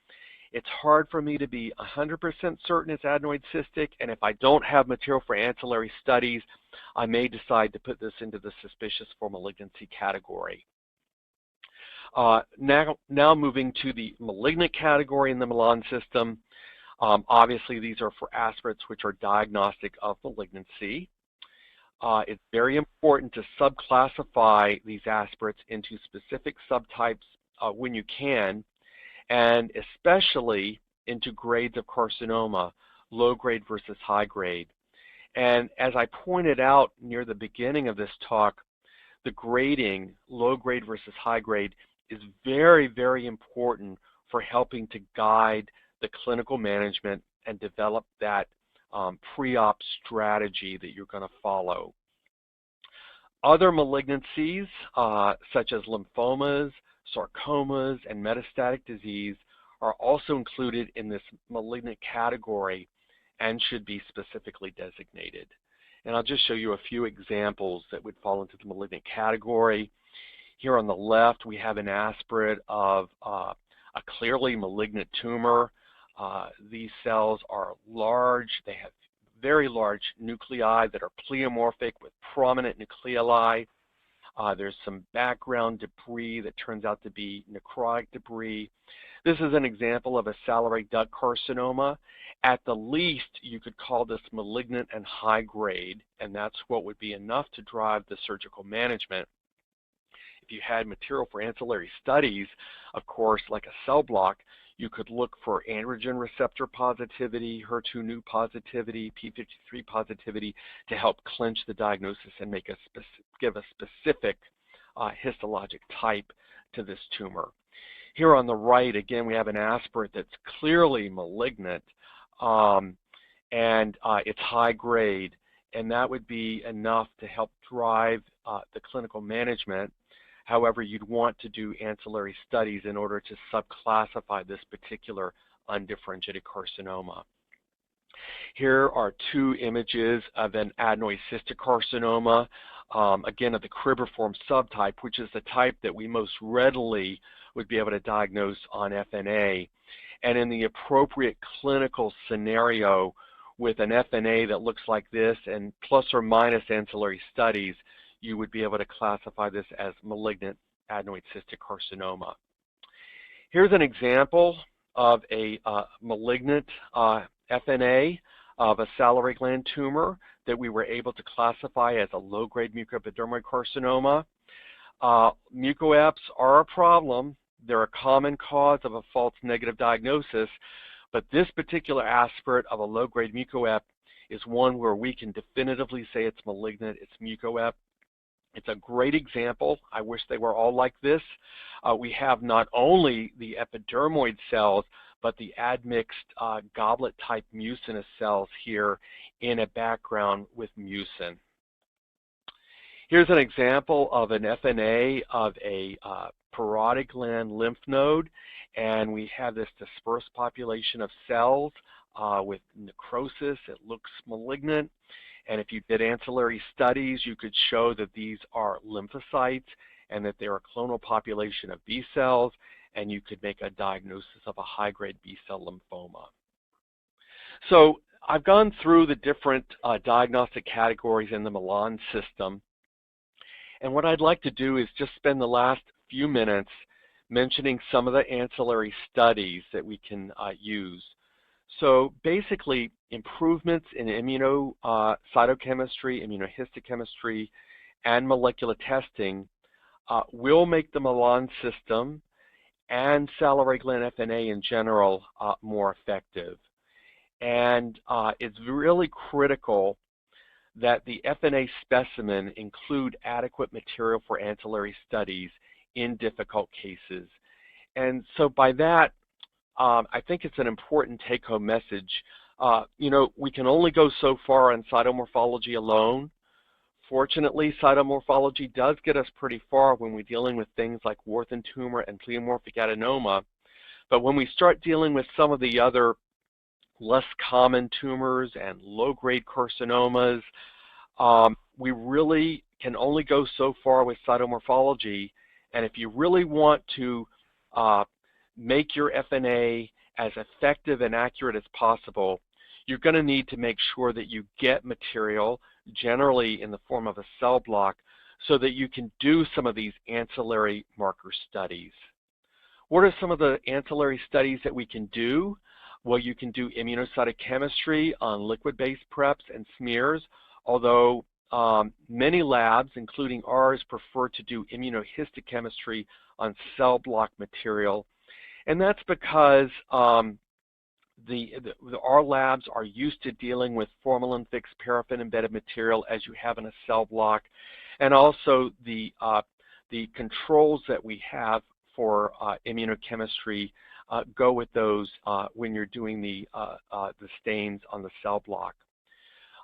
It's hard for me to be 100% certain it's adenoid cystic, and if I don't have material for ancillary studies, I may decide to put this into the suspicious for malignancy category. Now moving to the malignant category in the Milan system. Obviously, these are for aspirates which are diagnostic of malignancy. It's very important to subclassify these aspirates into specific subtypes when you can, and especially into grades of carcinoma, low grade versus high grade. And as I pointed out near the beginning of this talk, the grading, low grade versus high grade, is very, very important for helping to guide the clinical management and develop that pre-op strategy that you're going to follow. Other malignancies, such as lymphomas, sarcomas, and metastatic disease, are also included in this malignant category and should be specifically designated. And I'll just show you a few examples that would fall into the malignant category. Here on the left, we have an aspirate of a clearly malignant tumor. These cells are large. They have very large nuclei that are pleomorphic with prominent nucleoli. There's some background debris that turns out to be necrotic debris. This is an example of a salivary duct carcinoma. At the least, you could call this malignant and high grade, and that's what would be enough to drive the surgical management. If you had material for ancillary studies, of course, like a cell block, you could look for androgen receptor positivity, HER2/neu positivity, p53 positivity to help clinch the diagnosis and give a specific histologic type to this tumor. Here on the right, again, we have an aspirate that's clearly malignant, and it's high grade, and that would be enough to help drive the clinical management. However, you'd want to do ancillary studies in order to subclassify this particular undifferentiated carcinoma. Here are two images of an adenoid cystic carcinoma, again of the cribriform subtype, which is the type that we most readily would be able to diagnose on FNA. And in the appropriate clinical scenario with an FNA that looks like this and plus or minus ancillary studies, you would be able to classify this as malignant adenoid cystic carcinoma. Here's an example of a malignant FNA of a salivary gland tumor that we were able to classify as a low-grade mucoepidermoid carcinoma. Mucoeps are a problem. They're a common cause of a false negative diagnosis, but this particular aspirate of a low-grade mucoep is one where we can definitively say it's malignant, it's mucoep. It's a great example. I wish they were all like this. We have not only the epidermoid cells, but the admixed goblet-type mucinous cells here in a background with mucin. Here's an example of an FNA of a parotid gland lymph node, and we have this dispersed population of cells with necrosis. It looks malignant. And if you did ancillary studies, you could show that these are lymphocytes and that they're a clonal population of B cells, and you could make a diagnosis of a high-grade B-cell lymphoma. So I've gone through the different diagnostic categories in the Milan system, and what I'd like to do is just spend the last few minutes mentioning some of the ancillary studies that we can use. So basically, improvements in immunocytochemistry, immunohistochemistry, and molecular testing will make the Milan system and salivary gland FNA in general more effective. And it's really critical that the FNA specimen include adequate material for ancillary studies in difficult cases. And so by that, I think it's an important take-home message. You know, we can only go so far on cytomorphology alone. Fortunately, cytomorphology does get us pretty far when we're dealing with things like Wharton tumor and pleomorphic adenoma. But when we start dealing with some of the other less common tumors and low-grade carcinomas, we really can only go so far with cytomorphology. And if you really want to make your FNA as effective and accurate as possible, you're going to need to make sure that you get material, generally in the form of a cell block, so that you can do some of these ancillary marker studies. What are some of the ancillary studies that we can do? Well, you can do immunocytochemistry on liquid-based preps and smears, although many labs, including ours, prefer to do immunohistochemistry on cell block material. And that's because our labs are used to dealing with formalin-fixed paraffin-embedded material as you have in a cell block, and also the controls that we have for immunochemistry go with those when you're doing the stains on the cell block.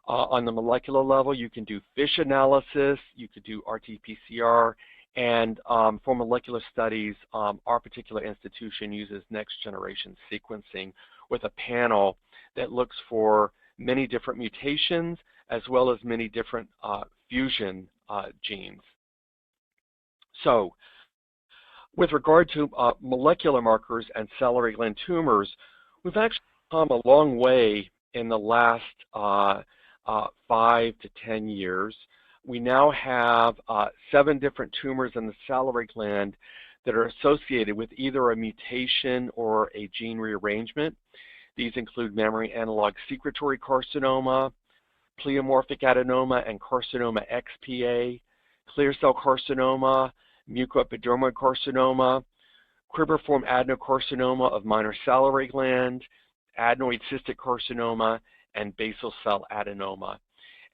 On the molecular level, you can do FISH analysis, you could do RT-PCR, and for molecular studies, our particular institution uses next-generation sequencing with a panel that looks for many different mutations as well as many different fusion genes. So, with regard to molecular markers and salivary gland tumors, we've actually come a long way in the last 5 to 10 years. We now have 7 different tumors in the salivary gland that are associated with either a mutation or a gene rearrangement. These include mammary analog secretory carcinoma, pleomorphic adenoma and carcinoma XPA, clear cell carcinoma, mucoepidermoid carcinoma, cribriform adenocarcinoma of minor salivary gland, adenoid cystic carcinoma, and basal cell adenoma.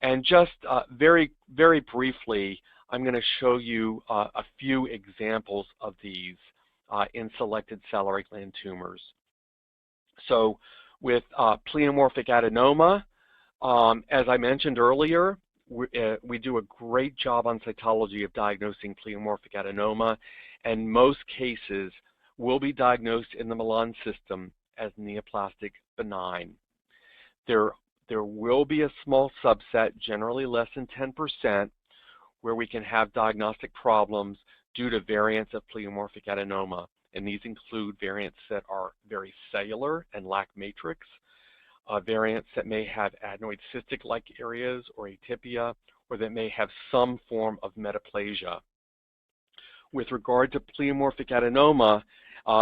And just very, very briefly, I'm going to show you a few examples of these in selected salivary gland tumors. So with pleomorphic adenoma, as I mentioned earlier, we do a great job on cytology of diagnosing pleomorphic adenoma, and most cases will be diagnosed in the Milan system as neoplastic benign. There will be a small subset, generally less than 10%, where we can have diagnostic problems due to variants of pleomorphic adenoma, and these include variants that are very cellular and lack matrix, variants that may have adenoid cystic-like areas or atypia, or that may have some form of metaplasia. With regard to pleomorphic adenoma,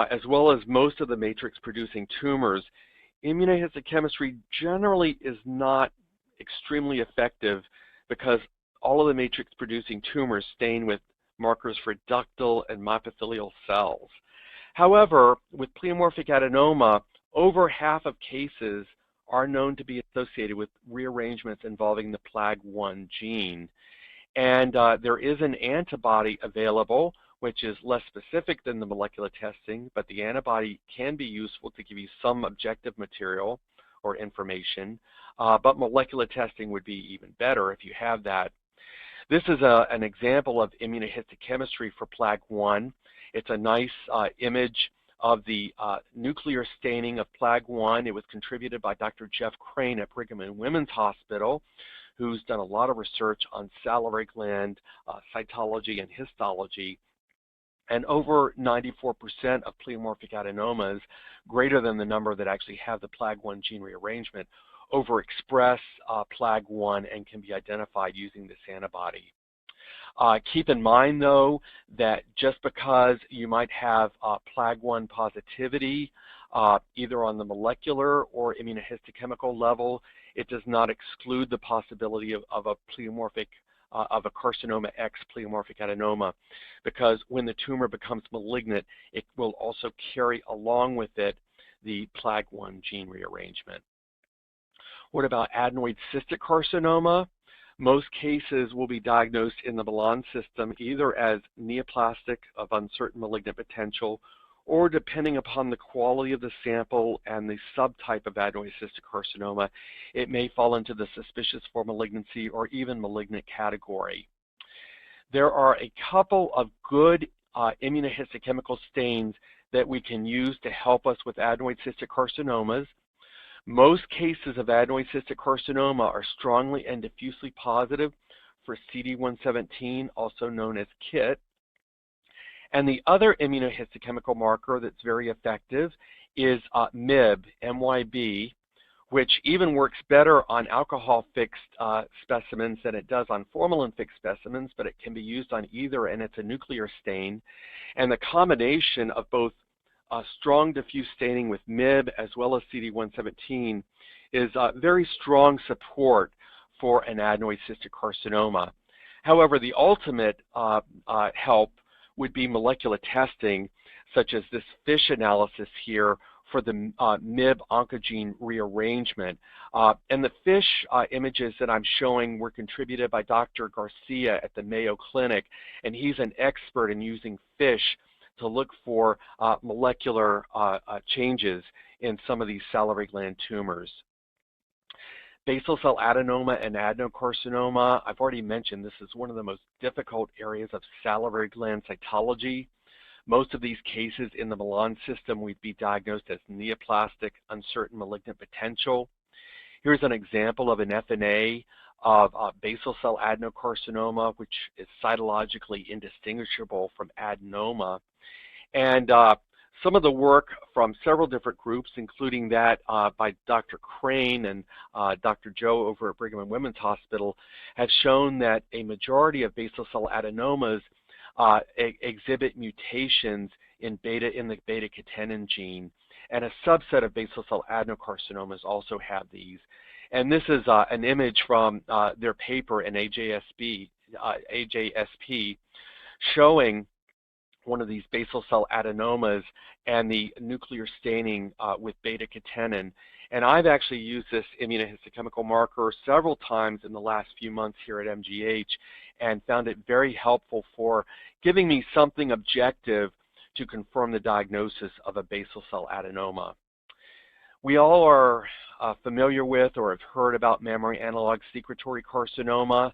as well as most of the matrix-producing tumors, immunohistochemistry generally is not extremely effective because all of the matrix-producing tumors stain with markers for ductal and myopithelial cells. However, with pleomorphic adenoma, over half of cases are known to be associated with rearrangements involving the PLAG1 gene. And there is an antibody available, which is less specific than the molecular testing, but the antibody can be useful to give you some objective material or information, but molecular testing would be even better if you have that. This is an example of immunohistochemistry for PLAG1. It's a nice image of the nuclear staining of PLAG1. It was contributed by Dr. Jeff Crane at Brigham and Women's Hospital, who's done a lot of research on salivary gland cytology and histology. And over 94% of pleomorphic adenomas, greater than the number that actually have the PLAG1 gene rearrangement, overexpress PLAG1 and can be identified using this antibody. Keep in mind, though, that just because you might have PLAG1 positivity, either on the molecular or immunohistochemical level, it does not exclude the possibility of a pleomorphic of a carcinoma X pleomorphic adenoma, because when the tumor becomes malignant, it will also carry along with it the PLAG1 gene rearrangement. What about adenoid cystic carcinoma? Most cases will be diagnosed in the Milan system either as neoplastic of uncertain malignant potential or depending upon the quality of the sample and the subtype of adenoid cystic carcinoma, it may fall into the suspicious for malignancy or even malignant category. There are a couple of good immunohistochemical stains that we can use to help us with adenoid cystic carcinomas. Most cases of adenoid cystic carcinoma are strongly and diffusely positive for CD117, also known as KIT. And the other immunohistochemical marker that's very effective is MYB, MYB, which even works better on alcohol-fixed specimens than it does on formalin-fixed specimens, but it can be used on either, and it's a nuclear stain. And the combination of both strong diffuse staining with MYB as well as CD117 is very strong support for an adenoid cystic carcinoma. However, the ultimate help would be molecular testing, such as this FISH analysis here for the MYB oncogene rearrangement. And the FISH images that I'm showing were contributed by Dr. Garcia at the Mayo Clinic, and he's an expert in using FISH to look for molecular changes in some of these salivary gland tumors. Basal cell adenoma and adenocarcinoma, I've already mentioned this is one of the most difficult areas of salivary gland cytology. Most of these cases in the Milan system would be diagnosed as neoplastic, uncertain malignant potential. Here's an example of an FNA of basal cell adenocarcinoma, which is cytologically indistinguishable from adenoma. And some of the work from several different groups, including that by Dr. Crane and Dr. Joe over at Brigham and Women's Hospital, have shown that a majority of basal cell adenomas exhibit mutations in the beta-catenin gene, and a subset of basal cell adenocarcinomas also have these. And this is an image from their paper in AJSP showing one of these basal cell adenomas and the nuclear staining with beta-catenin. And I've actually used this immunohistochemical marker several times in the last few months here at MGH and found it very helpful for giving me something objective to confirm the diagnosis of a basal cell adenoma. We all are familiar with or have heard about mammary analog secretory carcinoma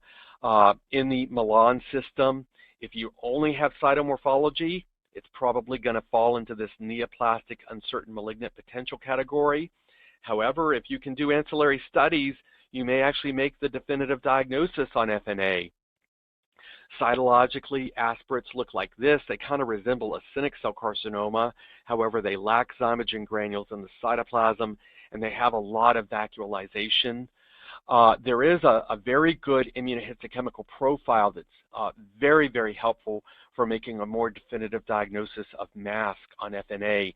in the Milan system. If you only have cytomorphology, it's probably going to fall into this neoplastic uncertain malignant potential category. However, if you can do ancillary studies, you may actually make the definitive diagnosis on FNA. Cytologically, aspirates look like this. They kind of resemble actinic cell carcinoma. However, they lack zymogen granules in the cytoplasm, and they have a lot of vacuolization. There is a very good immunohistochemical profile that's very, very helpful for making a more definitive diagnosis of MASC on FNA,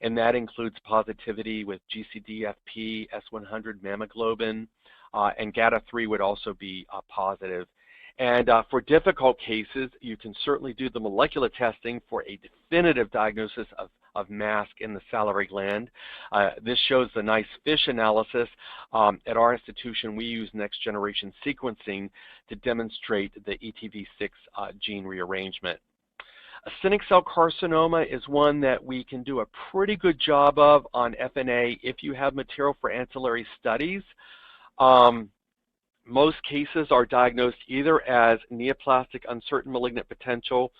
and that includes positivity with GCDFP, S100 mammoglobin, and GATA3 would also be positive. And for difficult cases, you can certainly do the molecular testing for a definitive diagnosis of MASC in the salivary gland. This shows the nice FISH analysis. At our institution, we use next generation sequencing to demonstrate the ETV6 gene rearrangement. Actinic cell carcinoma is one that we can do a pretty good job of on FNA if you have material for ancillary studies. Most cases are diagnosed either as neoplastic uncertain malignant potential,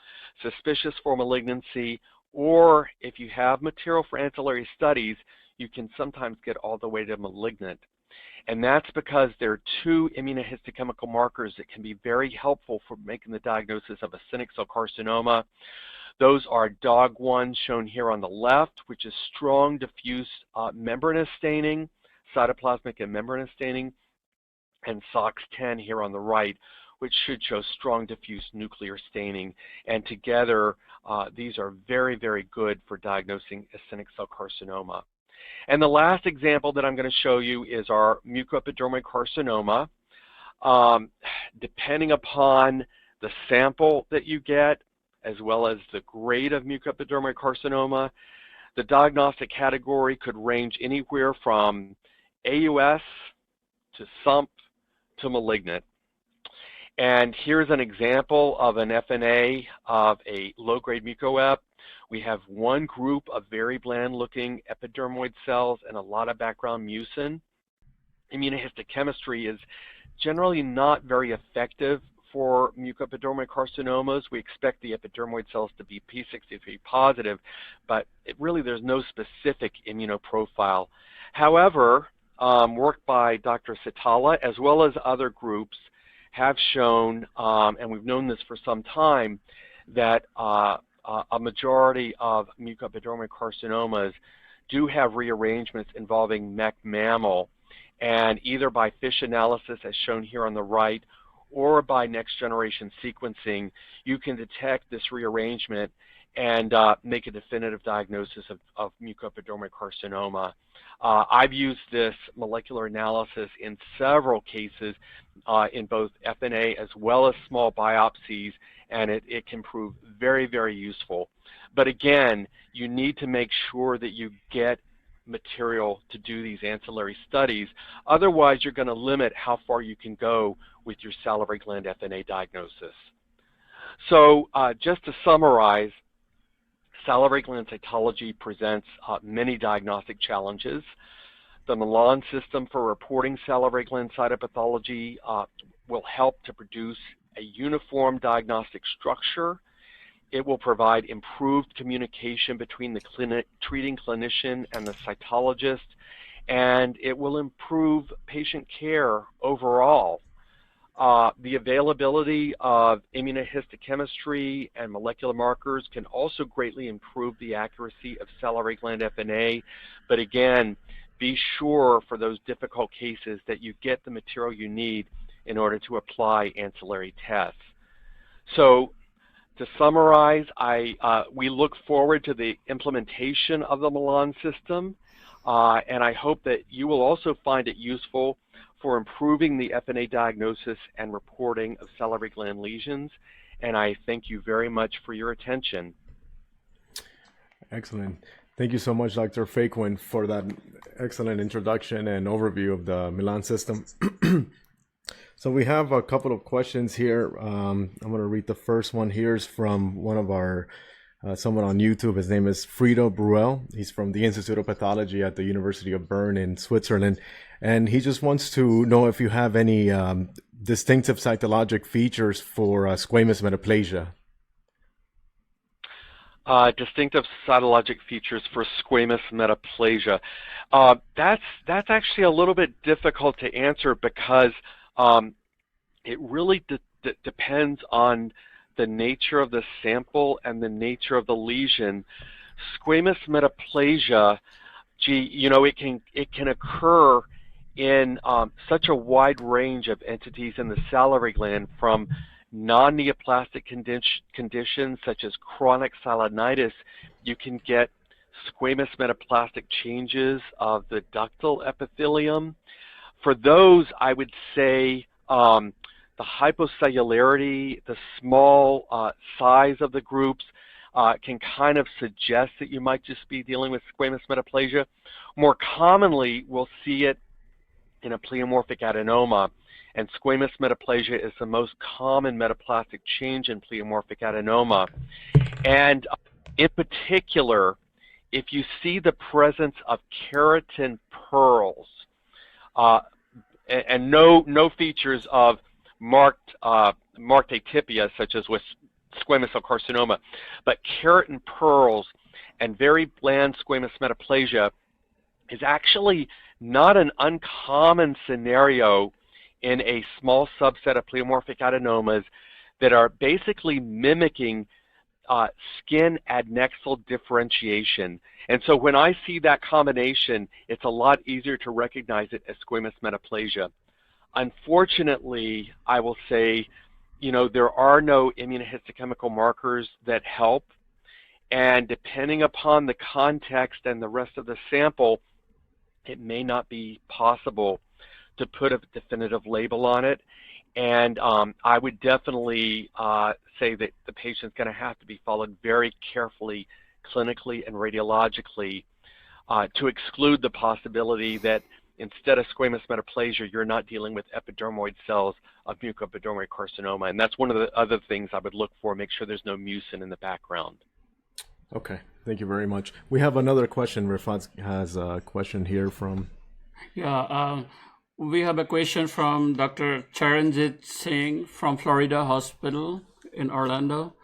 suspicious for malignancy, or if you have material for ancillary studies, you can sometimes get all the way to malignant. And that's because there are two immunohistochemical markers that can be very helpful for making the diagnosis of actinic cell carcinoma. Those are DOG1, shown here on the left, which is strong diffuse membranous staining, cytoplasmic and membranous staining, and SOX10 here on the right, which should show strong diffuse nuclear staining. And together, these are very, very good for diagnosing actinic cell carcinoma. And the last example that I'm going to show you is our mucoepidermoid carcinoma. Depending upon the sample that you get, as well as the grade of mucoepidermoid carcinoma, the diagnostic category could range anywhere from AUS to SUMP to malignant. And here's an example of an FNA of a low-grade mucoep. We have one group of very bland-looking epidermoid cells and a lot of background mucin. Immunohistochemistry is generally not very effective for mucoepidermoid carcinomas. We expect the epidermoid cells to be p63 positive, but there's no specific immunoprofile. However, work by Dr. Cytology as well as other groups have shown, and we've known this for some time, that a majority of mucoepidermoid carcinomas do have rearrangements involving mech mammal, and either by FISH analysis, as shown here on the right, or by next generation sequencing, you can detect this rearrangement and make a definitive diagnosis of mucoepidermoid carcinoma. I've used this molecular analysis in several cases in both FNA as well as small biopsies, and it can prove very, very useful. But again, you need to make sure that you get material to do these ancillary studies. Otherwise, you're going to limit how far you can go with your salivary gland FNA diagnosis. So just to summarize, salivary gland cytology presents many diagnostic challenges. The Milan system for reporting salivary gland cytopathology will help to produce a uniform diagnostic structure. It will provide improved communication between the treating clinician and the cytologist, and it will improve patient care overall. The availability of immunohistochemistry and molecular markers can also greatly improve the accuracy of salivary gland FNA, but again, be sure for those difficult cases that you get the material you need in order to apply ancillary tests. So, to summarize, we look forward to the implementation of the Milan system, and I hope that you will also find it useful for improving the FNA diagnosis and reporting of salivary gland lesions, and I thank you very much for your attention. Excellent. Thank you so much, Dr. Faquin, for that excellent introduction and overview of the Milan system. So we have a couple of questions here. I'm going to read the first one. Here's from one of our, someone on YouTube. His name is Frido Bruel. He's from the Institute of Pathology at the University of Bern in Switzerland. And he just wants to know if you have any distinctive cytologic features for squamous metaplasia. Distinctive cytologic features for squamous metaplasia. That's actually a little bit difficult to answer because it really depends on the nature of the sample and the nature of the lesion. Squamous metaplasia, it can occur in such a wide range of entities in the salivary gland, from non-neoplastic conditions such as chronic silanitis. You can get squamous metaplastic changes of the ductal epithelium. For those, I would say the hypocellularity, the small size of the groups can kind of suggest that you might just be dealing with squamous metaplasia. More commonly, we'll see it in a pleomorphic adenoma, and squamous metaplasia is the most common metaplastic change in pleomorphic adenoma. And in particular, if you see the presence of keratin pearls, and no features of marked atypia, such as with squamous cell carcinoma, but keratin pearls and very bland squamous metaplasia is actually not an uncommon scenario in a small subset of pleomorphic adenomas that are basically mimicking skin adnexal differentiation. And so when I see that combination, it's a lot easier to recognize it as squamous metaplasia. Unfortunately, I will say, there are no immunohistochemical markers that help, and depending upon the context and the rest of the sample, it may not be possible to put a definitive label on it. And I would definitely say that the patient's going to have to be followed very carefully, clinically and radiologically, to exclude the possibility that instead of squamous metaplasia, you're not dealing with epidermoid cells of mucoepidermoid carcinoma. And that's one of the other things I would look for, make sure there's no mucin in the background. Okay, thank you very much. We have another question. Rifat has a question here from. Yeah, we have a question from Dr. Charanjit Singh from Florida Hospital in Orlando.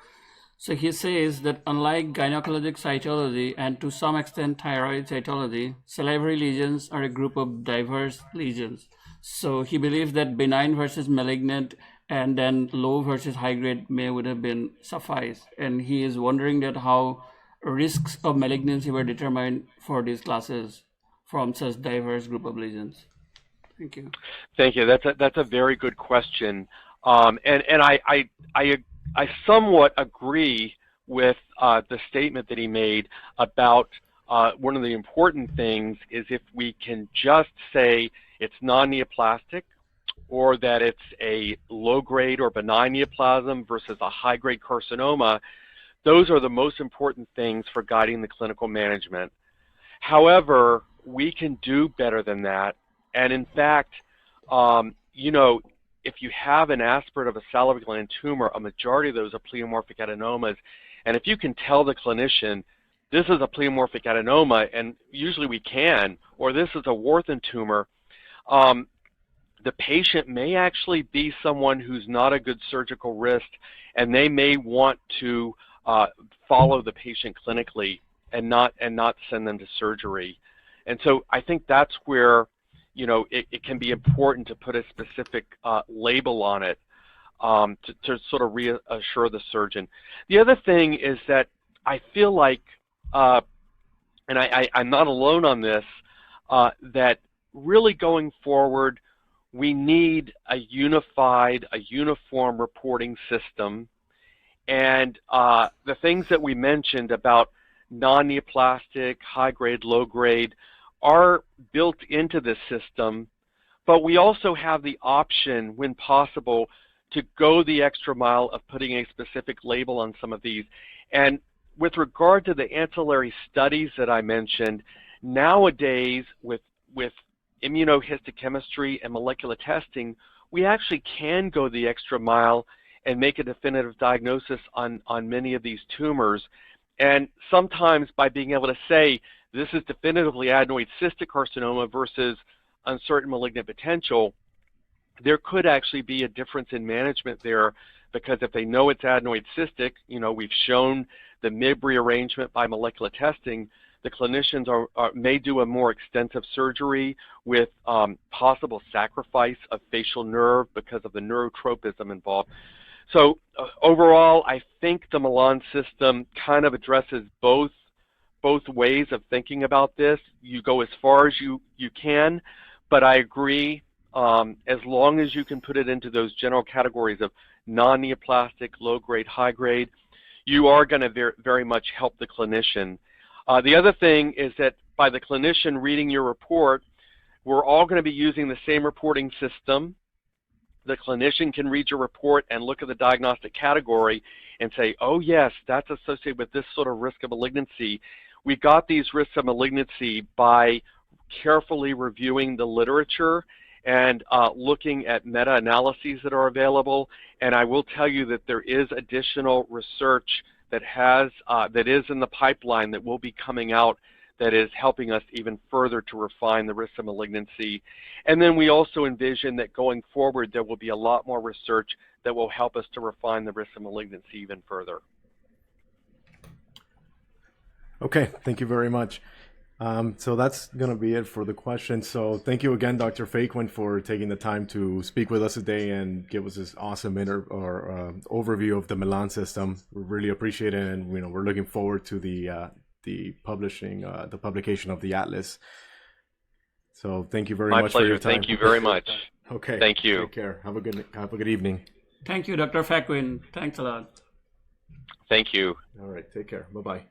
So he says that unlike gynecologic cytology and to some extent thyroid cytology, salivary lesions are a group of diverse lesions. So he believes that benign versus malignant and then low versus high grade may would have been suffice. And he is wondering that how risks of malignancy were determined for these classes from such diverse group of lesions. Thank you. Thank you. That's a very good question, and I somewhat agree with the statement that he made about one of the important things is if we can just say it's non-neoplastic or that it's a low-grade or benign neoplasm versus a high-grade carcinoma, those are the most important things for guiding the clinical management. However, we can do better than that, and in fact, you know, if you have an aspirate of a salivary gland tumor, a majority of those are pleomorphic adenomas, and if you can tell the clinician, this is a pleomorphic adenoma, and usually we can, or this is a Warthin tumor, the patient may actually be someone who's not a good surgical risk, and they may want to follow the patient clinically and not send them to surgery. And so I think that's where, you know, it can be important to put a specific label on it to sort of reassure the surgeon. The other thing is that I feel like, and I'm not alone on this, that really going forward, we need a uniform reporting system. And the things that we mentioned about non-neoplastic, high-grade, low-grade are built into the system, but we also have the option, when possible, to go the extra mile of putting a specific label on some of these. And with regard to the ancillary studies that I mentioned, nowadays with immunohistochemistry and molecular testing, we actually can go the extra mile and make a definitive diagnosis on many of these tumors. And sometimes by being able to say, this is definitively adenoid cystic carcinoma versus uncertain malignant potential, there could actually be a difference in management there, because if they know it's adenoid cystic, you know, we've shown the MIB rearrangement by molecular testing, the clinicians may do a more extensive surgery with possible sacrifice of facial nerve because of the neurotropism involved. So overall, I think the Milan system kind of addresses both ways of thinking about this. You go as far as you can, but I agree, as long as you can put it into those general categories of non-neoplastic, low-grade, high-grade, you are going to very much help the clinician. The other thing is that by the clinician reading your report, we're all going to be using the same reporting system. The clinician can read your report and look at the diagnostic category and say, oh yes, that's associated with this sort of risk of malignancy. We got these risks of malignancy by carefully reviewing the literature and looking at meta-analyses that are available. And I will tell you that there is additional research that is in the pipeline that will be coming out that is helping us even further to refine the risk of malignancy. And then we also envision that going forward there will be a lot more research that will help us to refine the risk of malignancy even further. Okay, thank you very much. So that's going to be it for the questions. So thank you again, Dr. Faquin, for taking the time to speak with us today and give us this awesome overview of the Milan system. We really appreciate it, and we're looking forward to the publication of the atlas. So thank you very much for your time. Thank you very much. Okay. Thank you. Take care. Have a good evening. Thank you, Dr. Faquin. Thanks a lot. Thank you. All right. Take care. Bye-bye.